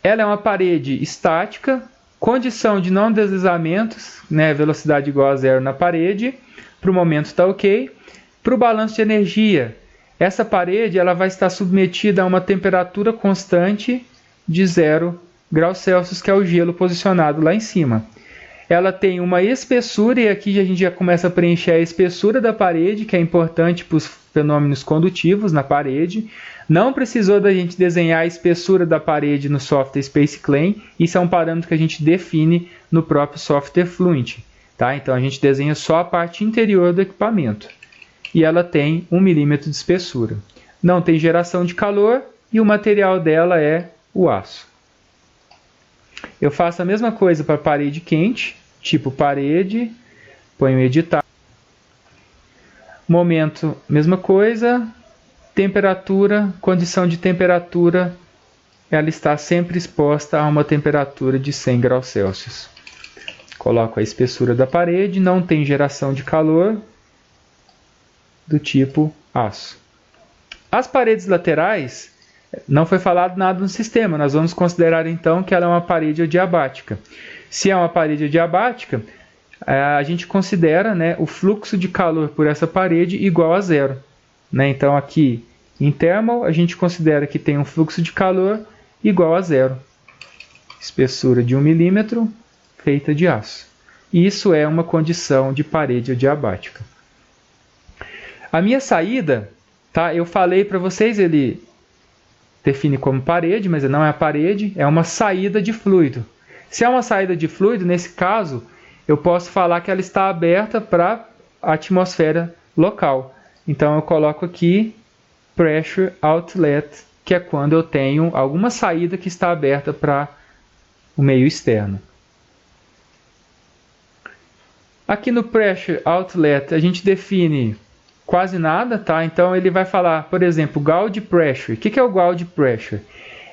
Ela é uma parede estática, condição de não deslizamentos, né? Velocidade igual a zero na parede. Para o momento está ok. Para o balanço de energia, essa parede ela vai estar submetida a uma temperatura constante de 0 graus Celsius, que é o gelo posicionado lá em cima. Ela tem uma espessura, e aqui a gente já começa a preencher a espessura da parede, que é importante para os fenômenos condutivos na parede. Não precisou da gente desenhar a espessura da parede no software SpaceClaim. Isso é um parâmetro que a gente define no próprio software Fluent. Tá? Então a gente desenha só a parte interior do equipamento. E ela tem 1 milímetro de espessura. Não tem geração de calor e o material dela é o aço. Eu faço a mesma coisa para parede quente, tipo parede, ponho editar. Momento, mesma coisa. Temperatura, condição de temperatura, ela está sempre exposta a uma temperatura de 100 graus Celsius. Coloco a espessura da parede, não tem geração de calor, do tipo aço. As paredes laterais, não foi falado nada no sistema, nós vamos considerar então que ela é uma parede adiabática. Se é uma parede adiabática, a gente considera, né, o fluxo de calor por essa parede igual a zero. Né? Então aqui em thermal a gente considera que tem um fluxo de calor igual a zero. Espessura de 1 milímetro feita de aço. Isso é uma condição de parede adiabática. A minha saída, tá? Eu falei para vocês, ele define como parede, mas não é a parede, é uma saída de fluido. Se é uma saída de fluido, nesse caso, eu posso falar que ela está aberta para a atmosfera local. Então eu coloco aqui Pressure Outlet, que é quando eu tenho alguma saída que está aberta para o meio externo. Aqui no Pressure Outlet a gente define quase nada, tá? Então ele vai falar, por exemplo, Gauge Pressure. O que é o Gauge Pressure?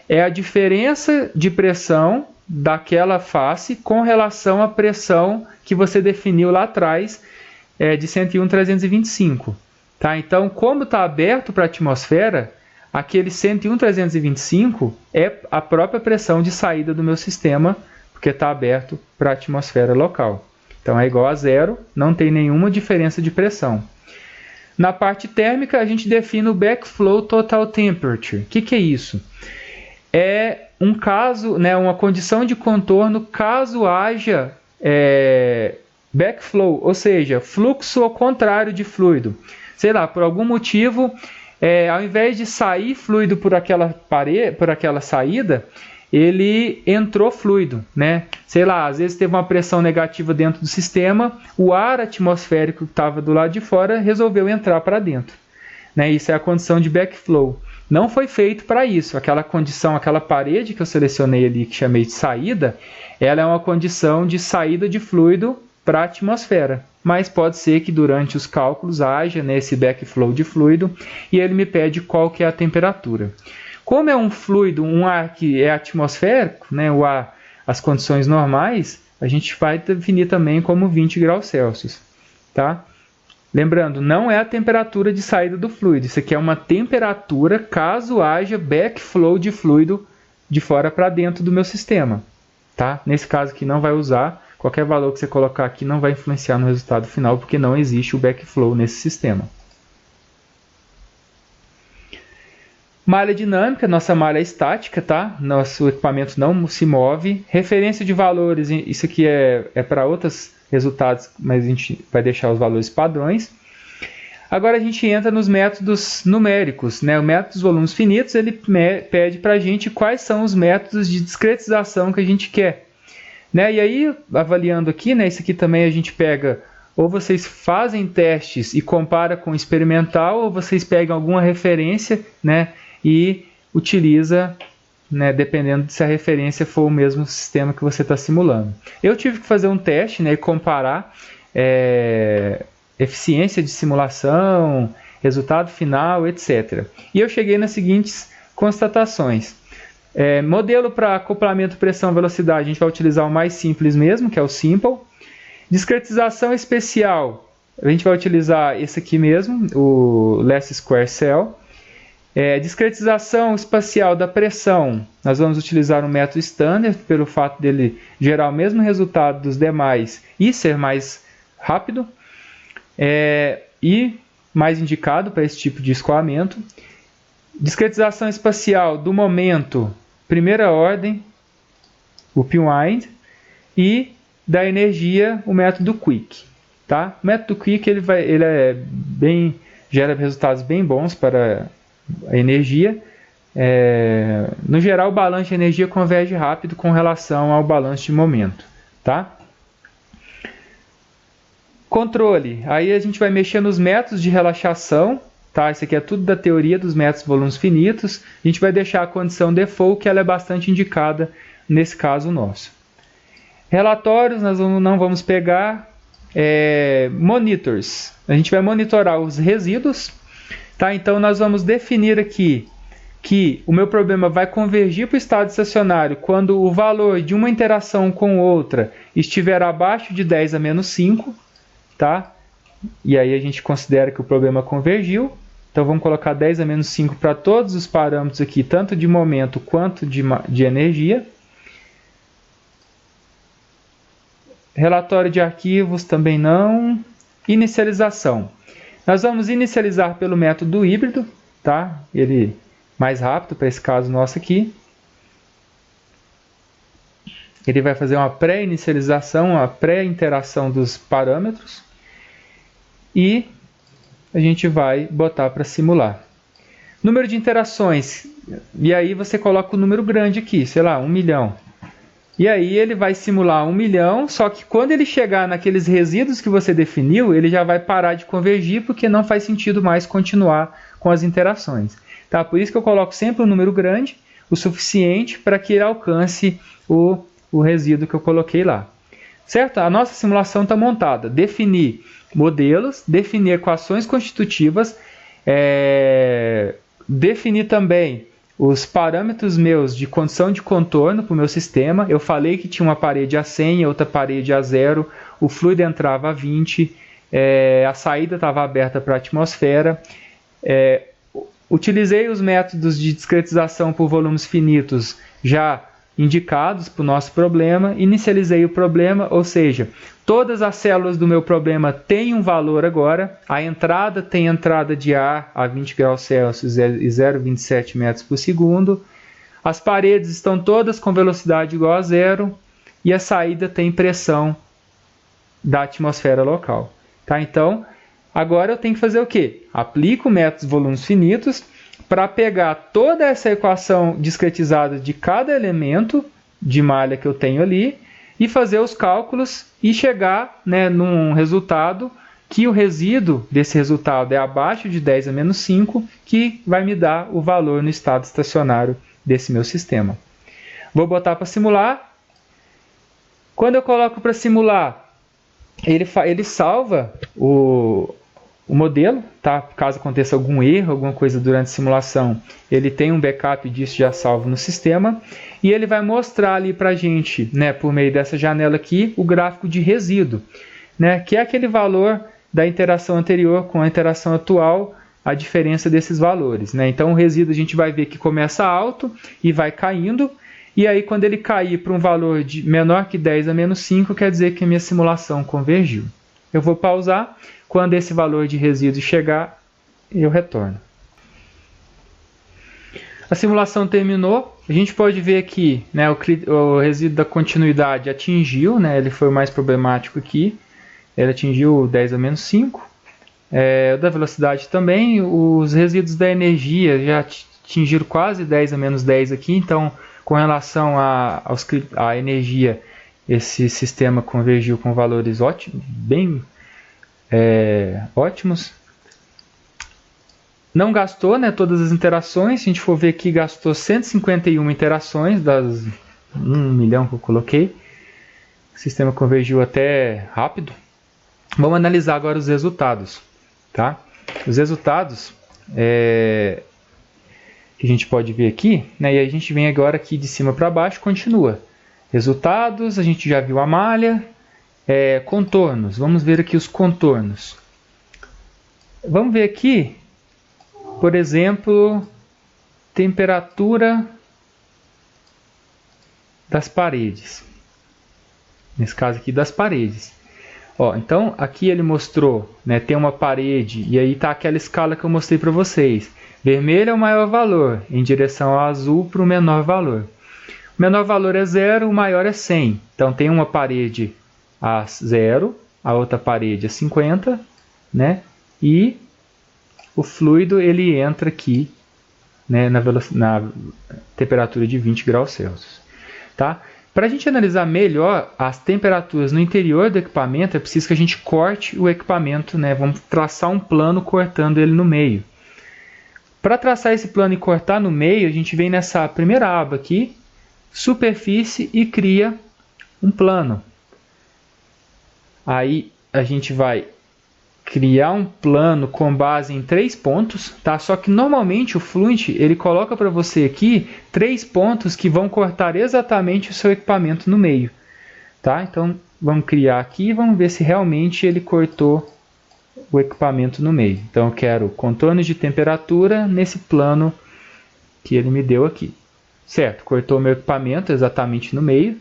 É a diferença de pressão daquela face com relação à pressão que você definiu lá atrás, de 101.325. Tá? Então, como está aberto para a atmosfera, aquele 101.325 é a própria pressão de saída do meu sistema, porque está aberto para a atmosfera local. Então, é igual a zero, não tem nenhuma diferença de pressão. Na parte térmica, a gente define o Backflow Total Temperature. O que é isso? É um caso, né, uma condição de contorno caso haja backflow, ou seja, fluxo ao contrário de fluido. sei lá, por algum motivo, ao invés de sair fluido por aquela parede, por aquela saída, ele entrou fluido, né? Sei lá, às vezes teve uma pressão negativa dentro do sistema, o ar atmosférico que estava do lado de fora resolveu entrar para dentro, né? Isso é a condição de backflow. Não foi feito para isso. Aquela condição, aquela parede que eu selecionei ali, que chamei de saída, ela é uma condição de saída de fluido para a atmosfera. Mas pode ser que durante os cálculos haja nesse backflow de fluido e ele me pede qual que é a temperatura. Como é um fluido, um ar que é atmosférico, né, o ar, as condições normais, a gente vai definir também como 20 graus Celsius. Tá? Lembrando, não é a temperatura de saída do fluido. Isso aqui é uma temperatura caso haja backflow de fluido de fora para dentro do meu sistema. Tá? Nesse caso aqui não vai usar. Qualquer valor que você colocar aqui não vai influenciar no resultado final, porque não existe o backflow nesse sistema. Malha dinâmica, nossa malha é estática, tá? Nosso equipamento não se move. Referência de valores, isso aqui é para outros resultados, mas a gente vai deixar os valores padrões. Agora a gente entra nos métodos numéricos, né? O método dos volumes finitos, ele pede para a gente quais são os métodos de discretização que a gente quer. Né? E aí, avaliando aqui, né, isso aqui também a gente pega, ou vocês fazem testes e compara com o experimental, ou vocês pegam alguma referência, né, e utiliza, né, dependendo se a referência for o mesmo sistema que você está simulando. Eu tive que fazer um teste, né, e comparar eficiência de simulação, resultado final, etc. E eu cheguei nas seguintes constatações. Modelo para acoplamento pressão-velocidade, a gente vai utilizar o mais simples mesmo, que é o Simple. Discretização especial, a gente vai utilizar esse aqui mesmo, o Least Square Cell. Discretização espacial da pressão, nós vamos utilizar um método standard, pelo fato dele gerar o mesmo resultado dos demais e ser mais rápido e mais indicado para esse tipo de escoamento. Discretização espacial do momento, primeira ordem, o Upwind, e da energia, o método Quick. Tá? O método Quick ele gera resultados bem bons para a energia. No geral, o balanço de energia converge rápido com relação ao balanço de momento. Tá? Controle. Aí a gente vai mexer nos métodos de relaxação. Tá? Isso aqui é tudo da teoria dos métodos volumes finitos. A gente vai deixar a condição default, que ela é bastante indicada nesse caso nosso. Relatórios, nós não vamos pegar. Monitors. A gente vai monitorar os resíduos. Tá? Então, nós vamos definir aqui que o meu problema vai convergir para o estado estacionário quando o valor de uma interação com outra estiver abaixo de 10 a menos 5. Tá? E aí a gente considera que o problema convergiu. Então, vamos colocar 10 a menos 5 para todos os parâmetros aqui, tanto de momento quanto de energia. Relatório de arquivos também não. Inicialização. Nós vamos inicializar pelo método híbrido, tá? Ele mais rápido para esse caso nosso aqui. Ele vai fazer uma pré-inicialização, uma pré-interação dos parâmetros. E a gente vai botar para simular. Número de interações. E aí você coloca o número grande aqui, sei lá, 1 milhão. E aí ele vai simular 1 milhão, só que quando ele chegar naqueles resíduos que você definiu, ele já vai parar de convergir, porque não faz sentido mais continuar com as interações. Tá? Por isso que eu coloco sempre um número grande, o suficiente para que ele alcance o resíduo que eu coloquei lá. Certo? A nossa simulação está montada. Definir modelos, definir equações constitutivas, definir também os parâmetros meus de condição de contorno para o meu sistema. Eu falei que tinha uma parede a 100 e outra parede a 0, o fluido entrava a 20, a saída estava aberta para a atmosfera. Utilizei os métodos de discretização por volumes finitos já indicados para o nosso problema, inicializei o problema, ou seja, todas as células do meu problema têm um valor agora, a entrada tem entrada de ar a 20 graus Celsius e 0,27 metros por segundo, as paredes estão todas com velocidade igual a 0 e a saída tem pressão da atmosfera local. Tá? Então, Agora eu tenho que fazer o quê? Aplico métodos volumes finitos para pegar toda essa equação discretizada de cada elemento de malha que eu tenho ali e fazer os cálculos e chegar, né, num resultado que o resíduo desse resultado é abaixo de 10 a menos 5, que vai me dar o valor no estado estacionário desse meu sistema. Vou botar para simular. Quando eu coloco para simular, ele salva o modelo, tá? Caso aconteça algum erro, alguma coisa durante a simulação, ele tem um backup disso já salvo no sistema, e ele vai mostrar ali para a gente, né, por meio dessa janela aqui, o gráfico de resíduo, né, que é aquele valor da interação anterior com a interação atual, a diferença desses valores, né? Então o resíduo a gente vai ver que começa alto e vai caindo, e aí quando ele cair para um valor de menor que 10 a menos 5, quer dizer que a minha simulação convergiu. Eu vou pausar. Quando esse valor de resíduo chegar, eu retorno. A simulação terminou. A gente pode ver aqui, né, o resíduo da continuidade atingiu, né, ele foi o mais problemático aqui. Ele atingiu 10 a menos 5. O da velocidade também. Os resíduos da energia já atingiram quase 10 a menos 10 aqui. Então, com relação à energia, esse sistema convergiu com valores ótimos, bem ótimos. Não gastou, né, todas as interações. Se a gente for ver aqui, gastou 151 interações das 1 milhão que eu coloquei. O sistema convergiu até rápido. Vamos analisar agora os resultados. Tá? Os resultados que a gente pode ver aqui, né, e a gente vem agora aqui de cima para baixo, continua. Resultados, a gente já viu a malha. Contornos, vamos ver aqui os contornos. Vamos ver aqui, por exemplo, temperatura das paredes. Nesse caso aqui, das paredes. Então, aqui ele mostrou, né, tem uma parede, e aí está aquela escala que eu mostrei para vocês. Vermelho é o maior valor, em direção ao azul para o menor valor. O menor valor é 0, o maior é 100. Então, tem uma parede a 0, a outra parede a 50, né? E o fluido ele entra aqui, né, na temperatura de 20 graus Celsius. Tá? Para a gente analisar melhor as temperaturas no interior do equipamento, é preciso que a gente corte o equipamento, né? Vamos traçar um plano cortando ele no meio. Para traçar esse plano e cortar no meio, a gente vem nessa primeira aba aqui, superfície, e cria um plano. Aí a gente vai criar um plano com base em 3 pontos, tá? Só que normalmente o Fluent ele coloca para você aqui 3 pontos que vão cortar exatamente o seu equipamento no meio, tá? Então vamos criar aqui e vamos ver se realmente ele cortou o equipamento no meio. Então eu quero contornos de temperatura nesse plano que ele me deu aqui, certo? Cortou meu equipamento exatamente no meio,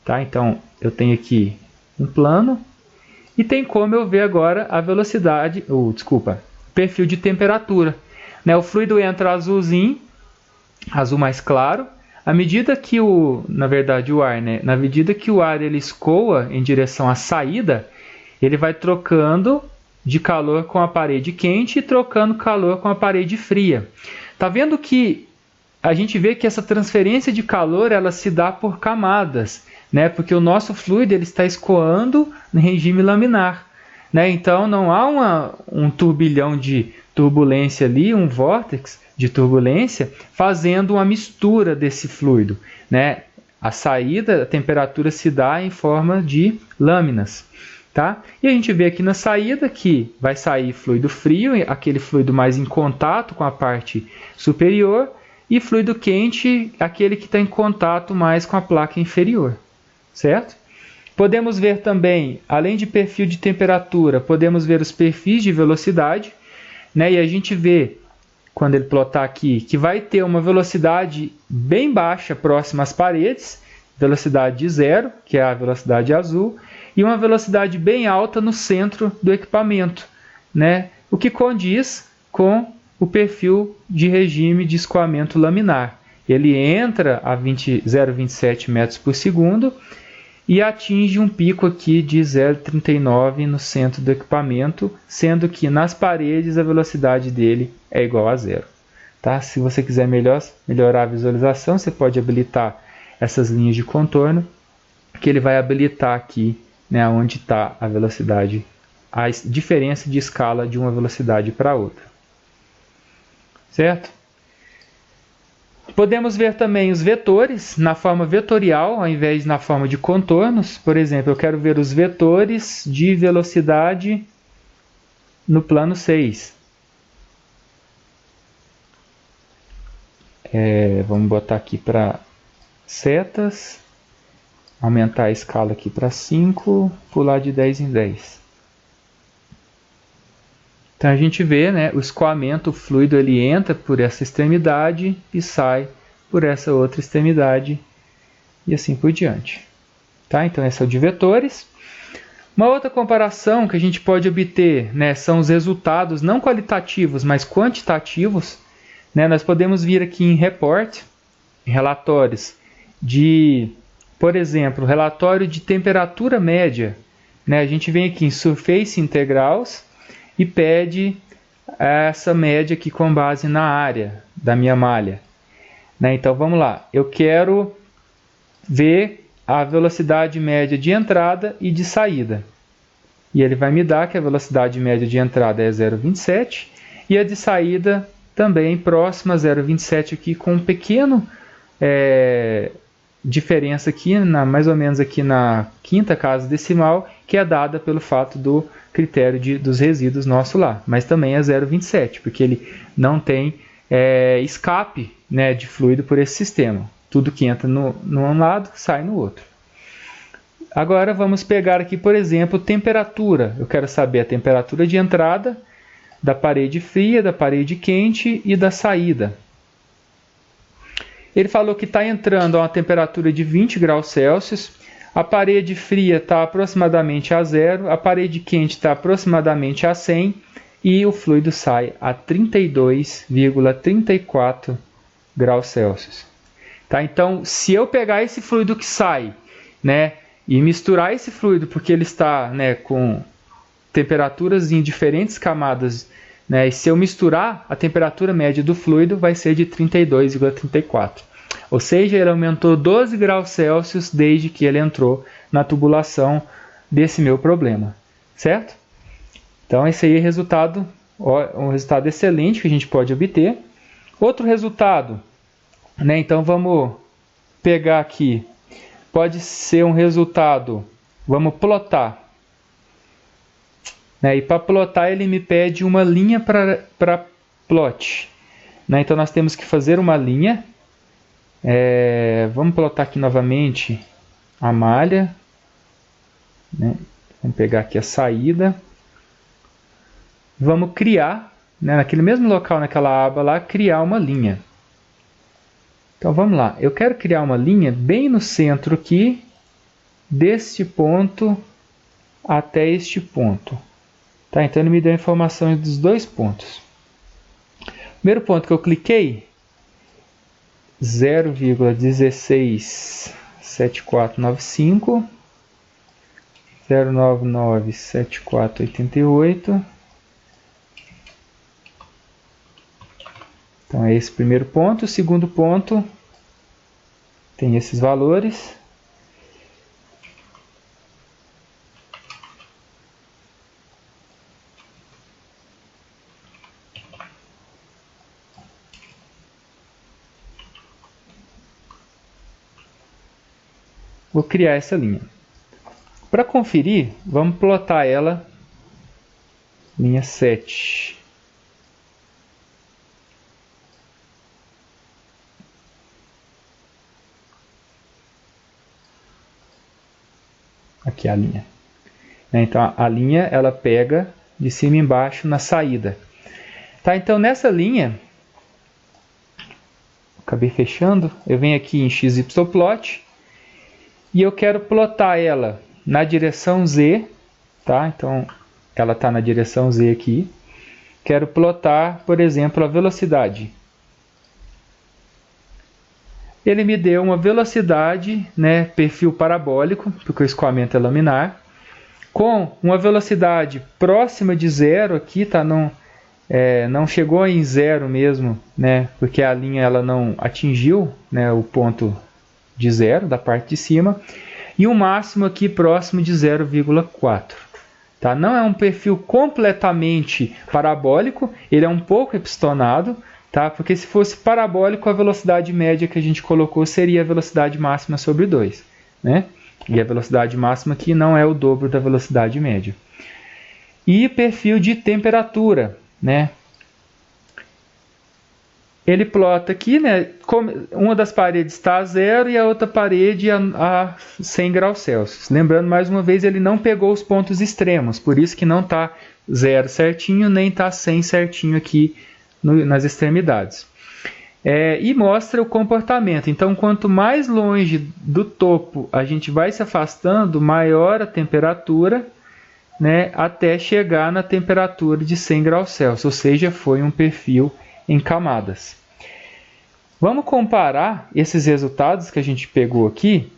tá? Então eu tenho aqui um plano. E tem como eu ver agora a velocidade, perfil de temperatura. Né? O fluido entra azulzinho, azul mais claro. À medida que na medida que o ar ele escoa em direção à saída, ele vai trocando de calor com a parede quente e trocando calor com a parede fria. Tá vendo que a gente vê que essa transferência de calor ela se dá por camadas, né? Porque o nosso fluido ele está escoando no regime laminar, né? Então não há um turbilhão de turbulência ali, um vórtex de turbulência fazendo uma mistura desse fluido, né? A saída, a temperatura se dá em forma de lâminas, tá? E a gente vê aqui na saída que vai sair fluido frio, aquele fluido mais em contato com a parte superior, e fluido quente, aquele que está em contato mais com a placa inferior, certo? Podemos ver também, além de perfil de temperatura, podemos ver os perfis de velocidade, né? E a gente vê, quando ele plotar aqui, que vai ter uma velocidade bem baixa próxima às paredes, velocidade de 0, que é a velocidade azul, e uma velocidade bem alta no centro do equipamento, né? O que condiz com o perfil de regime de escoamento laminar. Ele entra a 0,27 metros por segundo e atinge um pico aqui de 0,39 no centro do equipamento, sendo que nas paredes a velocidade dele é igual a zero. Tá? Se você quiser melhorar a visualização, você pode habilitar essas linhas de contorno, que ele vai habilitar aqui, né, onde está a velocidade, a diferença de escala de uma velocidade para outra. Certo? Podemos ver também os vetores na forma vetorial, ao invés de na forma de contornos. Por exemplo, eu quero ver os vetores de velocidade no plano 6. Vamos botar aqui para setas, aumentar a escala aqui para 5, pular de 10 em 10. Então a gente vê, né, o escoamento, o fluido ele entra por essa extremidade e sai por essa outra extremidade e assim por diante. Tá? Então esse é o de vetores. Uma outra comparação que a gente pode obter, né, são os resultados não qualitativos, mas quantitativos. Né? Nós podemos vir aqui em report, em relatórios de, por exemplo, relatório de temperatura média. Né? A gente vem aqui em Surface Integrals e pede essa média aqui com base na área da minha malha. Né? Então vamos lá, eu quero ver a velocidade média de entrada e de saída. E ele vai me dar que a velocidade média de entrada é 0,27 e a de saída também próxima a 0,27 aqui, com um pequeno diferença aqui, mais ou menos aqui na quinta casa decimal, que é dada pelo fato do critério dos resíduos nosso lá, mas também é 0,27, porque ele não tem escape, né, de fluido por esse sistema. Tudo que entra num lado sai no outro. Agora vamos pegar aqui, por exemplo, temperatura. Eu quero saber a temperatura de entrada da parede fria, da parede quente e da saída. Ele falou que está entrando a uma temperatura de 20 graus Celsius, a parede fria está aproximadamente a 0, a parede quente está aproximadamente a 100 e o fluido sai a 32,34 graus Celsius. Tá? Então, se eu pegar esse fluido que sai, né, e misturar esse fluido, porque ele está, né, com temperaturas em diferentes camadas, né, e se eu misturar, a temperatura média do fluido vai ser de 32,34. Ou seja, ele aumentou 12 graus Celsius desde que ele entrou na tubulação desse meu problema. Certo? Então, esse aí é um resultado excelente que a gente pode obter. Outro resultado, né, então vamos pegar aqui, pode ser um resultado, vamos plotar. Né, e para plotar ele me pede uma linha para plot. Né, então nós temos que fazer uma linha. Vamos plotar aqui novamente a malha. Né, vamos pegar aqui a saída. Vamos criar, né, naquele mesmo local, naquela aba lá, criar uma linha. Então vamos lá, eu quero criar uma linha bem no centro aqui, deste ponto até este ponto. Tá? Então ele me deu informações dos dois pontos. Primeiro ponto que eu cliquei, 0,167495, 0997488. Então é esse o primeiro ponto. O segundo ponto tem esses valores. Vou criar essa linha. Para conferir, vamos plotar ela, linha 7. Aqui a linha. Então a linha ela pega de cima e embaixo na saída. Tá, então nessa linha, acabei fechando, eu venho aqui em XYPlot e eu quero plotar ela na direção Z. Tá? Então ela está na direção Z aqui. Quero plotar, por exemplo, a velocidade. ele me deu uma velocidade, né, perfil parabólico, porque o escoamento é laminar, com uma velocidade próxima de zero aqui, tá? Não chegou em zero mesmo, né, porque a linha ela não atingiu, né, o ponto de zero da parte de cima, e o máximo aqui próximo de 0,4. Tá? Não é um perfil completamente parabólico, ele é um pouco epistonado, tá? Porque se fosse parabólico, a velocidade média que a gente colocou seria a velocidade máxima sobre 2. Né? E a velocidade máxima aqui não é o dobro da velocidade média. E perfil de temperatura. Né? Ele plota aqui, né, uma das paredes está a 0 e a outra parede a 100 graus Celsius. Lembrando, mais uma vez, ele não pegou os pontos extremos, por isso que não está 0 certinho, nem está 100 certinho aqui nas extremidades. E mostra o comportamento. Então, quanto mais longe do topo a gente vai se afastando, maior a temperatura, né, até chegar na temperatura de 100 graus Celsius, ou seja, foi um perfil em camadas. Vamos comparar esses resultados que a gente pegou aqui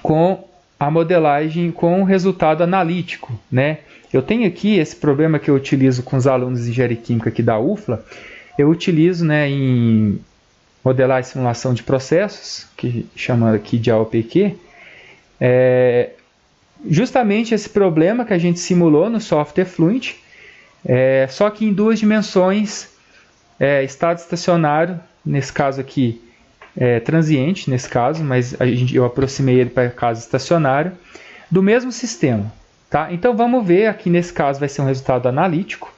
com a modelagem, com o resultado analítico. Né? Eu tenho aqui esse problema que eu utilizo com os alunos de engenharia química aqui da UFLA, eu utilizo, né, em modelar e simulação de processos, que chama aqui de AOPQ, justamente esse problema que a gente simulou no software Fluent, só que em 2 dimensões, estado estacionário, nesse caso aqui transiente, nesse caso, mas eu aproximei ele para caso estacionário, do mesmo sistema. Tá? Então vamos ver, aqui nesse caso vai ser um resultado analítico.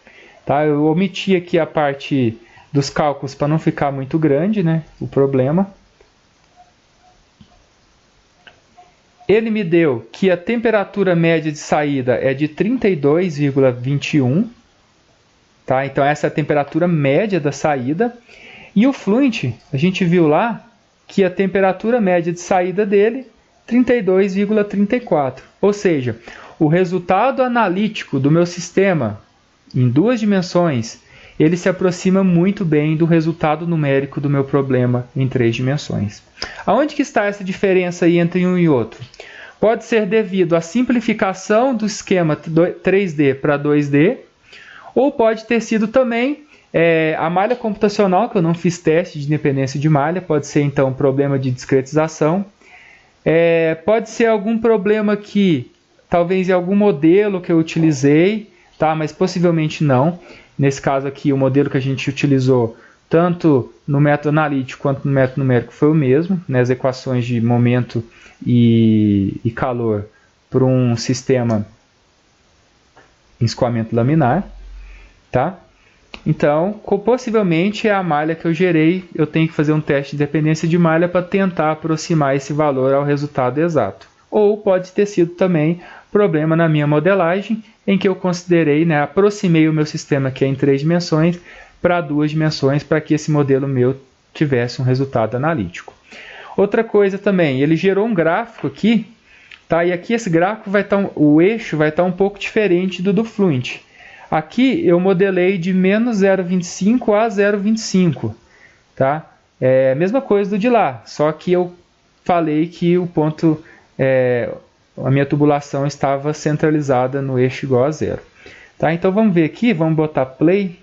Tá? Eu omiti aqui a parte dos cálculos para não ficar muito grande, né, o problema. Ele me deu que a temperatura média de saída é de 32,21. Tá? Então essa é a temperatura média da saída. E o Fluent, a gente viu lá que a temperatura média de saída dele 32,34. Ou seja, o resultado analítico do meu sistema em 2 dimensões, ele se aproxima muito bem do resultado numérico do meu problema em 3 dimensões. Aonde que está essa diferença aí entre um e outro? Pode ser devido à simplificação do esquema 3D para 2D, ou pode ter sido também a malha computacional, que eu não fiz teste de dependência de malha, pode ser então um problema de discretização. Pode ser algum problema aqui, talvez em algum modelo que eu utilizei, tá? Mas possivelmente não. Nesse caso aqui, o modelo que a gente utilizou, tanto no método analítico quanto no método numérico, foi o mesmo, né? As equações de momento e calor para um sistema em escoamento laminar. Tá? Então, possivelmente é a malha que eu gerei, eu tenho que fazer um teste de dependência de malha para tentar aproximar esse valor ao resultado exato. Ou pode ter sido também problema na minha modelagem, em que eu considerei, né, aproximei o meu sistema que é em 3 dimensões para 2 dimensões, para que esse modelo meu tivesse um resultado analítico. Outra coisa também, ele gerou um gráfico aqui, tá? E aqui esse gráfico vai estar, o eixo vai estar um pouco diferente do Fluent. Aqui eu modelei de menos 0,25 a 0,25, tá? É a mesma coisa do de lá, só que eu falei que o ponto, a minha tubulação estava centralizada no eixo igual a 0. Tá? Então vamos ver aqui, vamos botar play,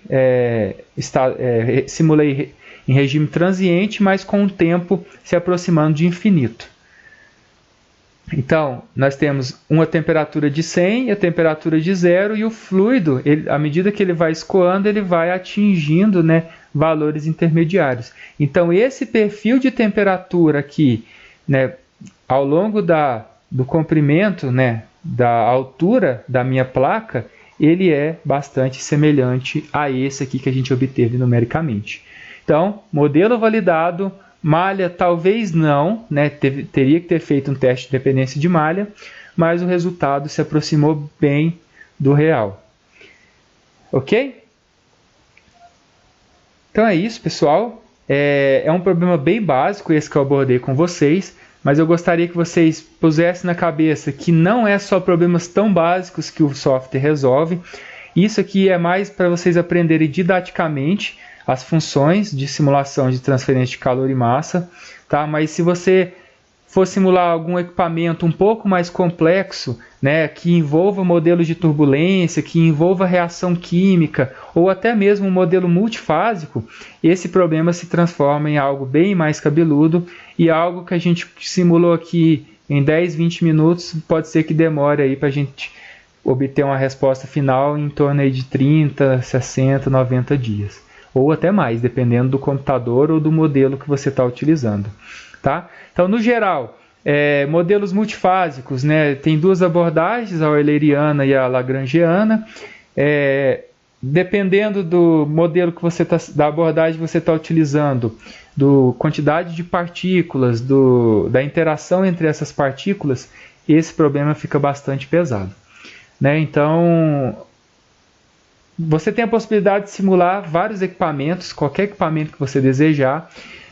simulei em regime transiente, mas com o tempo se aproximando de infinito. Então, nós temos uma temperatura de 100 e a temperatura de 0, e o fluido, à medida que ele vai escoando, ele vai atingindo, né, valores intermediários. Então, esse perfil de temperatura aqui, né, ao longo do comprimento, né, da altura da minha placa, ele é bastante semelhante a esse aqui que a gente obteve numericamente. Então, modelo validado, malha talvez não, né? Teria que ter feito um teste de dependência de malha, mas o resultado se aproximou bem do real. Ok? Então é isso, pessoal. É um problema bem básico esse que eu abordei com vocês, mas eu gostaria que vocês pusessem na cabeça que não é só problemas tão básicos que o software resolve. Isso aqui é mais para vocês aprenderem didaticamente, as funções de simulação de transferência de calor e massa, tá? Mas se você for simular algum equipamento um pouco mais complexo, né, que envolva modelos de turbulência, que envolva reação química, ou até mesmo um modelo multifásico, esse problema se transforma em algo bem mais cabeludo, e algo que a gente simulou aqui em 10, 20 minutos, pode ser que demore aí para a gente obter uma resposta final em torno aí de 30, 60, 90 dias. Ou até mais, dependendo do computador ou do modelo que você está utilizando. Tá? Então, no geral, modelos multifásicos, né, tem duas abordagens, a euleriana e a lagrangiana. Dependendo do modelo que você da abordagem que você está utilizando, do quantidade de partículas, da interação entre essas partículas, esse problema fica bastante pesado. Né? Então, você tem a possibilidade de simular vários equipamentos, qualquer equipamento que você desejar,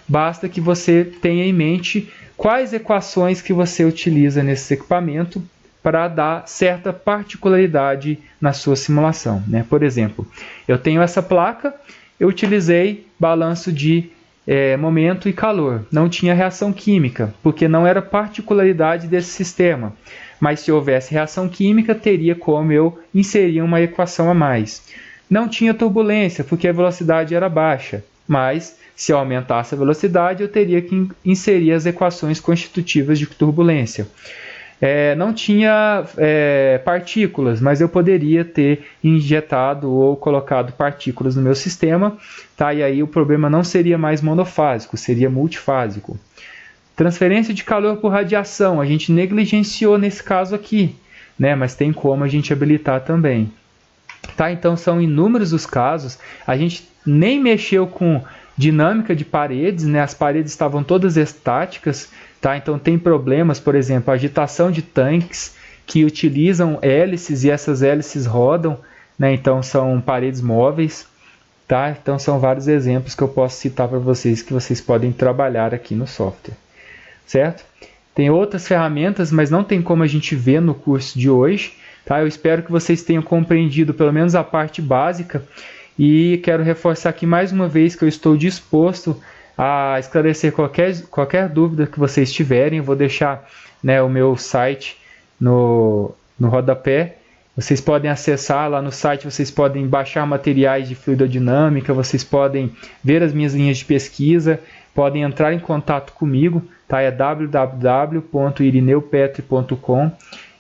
basta que você tenha em mente quais equações que você utiliza nesse equipamento para dar certa particularidade na sua simulação. Né? Por exemplo, eu tenho essa placa, eu utilizei balanço de momento e calor. Não tinha reação química, porque não era particularidade desse sistema. Mas se houvesse reação química, teria como eu inserir uma equação a mais. Não tinha turbulência, porque a velocidade era baixa, mas se eu aumentasse a velocidade, eu teria que inserir as equações constitutivas de turbulência. Não tinha partículas, mas eu poderia ter injetado ou colocado partículas no meu sistema, tá? E aí o problema não seria mais monofásico, seria multifásico. Transferência de calor por radiação, a gente negligenciou nesse caso aqui, né? Mas tem como a gente habilitar também. Tá? Então são inúmeros os casos, a gente nem mexeu com dinâmica de paredes, né? As paredes estavam todas estáticas, tá? Então tem problemas, por exemplo, agitação de tanques que utilizam hélices e essas hélices rodam, né? Então são paredes móveis, tá? Então são vários exemplos que eu posso citar para vocês que vocês podem trabalhar aqui no software, certo? Tem outras ferramentas, mas não tem como a gente ver no curso de hoje, tá? Eu espero que vocês tenham compreendido pelo menos a parte básica. E quero reforçar aqui mais uma vez que eu estou disposto a esclarecer qualquer dúvida que vocês tiverem. Eu vou deixar, né, o meu site no rodapé. Vocês podem acessar lá no site, vocês podem baixar materiais de fluidodinâmica, vocês podem ver as minhas linhas de pesquisa, podem entrar em contato comigo, tá? É www.irineupetri.com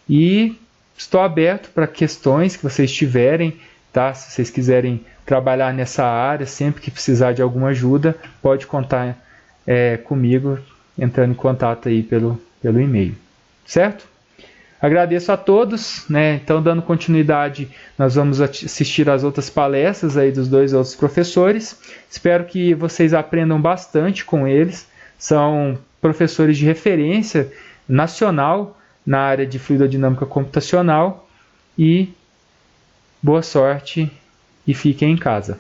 e estou aberto para questões que vocês tiverem, tá? Se vocês quiserem trabalhar nessa área, sempre que precisar de alguma ajuda, pode contar comigo, entrando em contato aí pelo e-mail, certo? Agradeço a todos, né? Então, dando continuidade, nós vamos assistir às outras palestras aí dos dois outros professores. Espero que vocês aprendam bastante com eles. São professores de referência nacional na área de fluidodinâmica computacional. E boa sorte e fiquem em casa.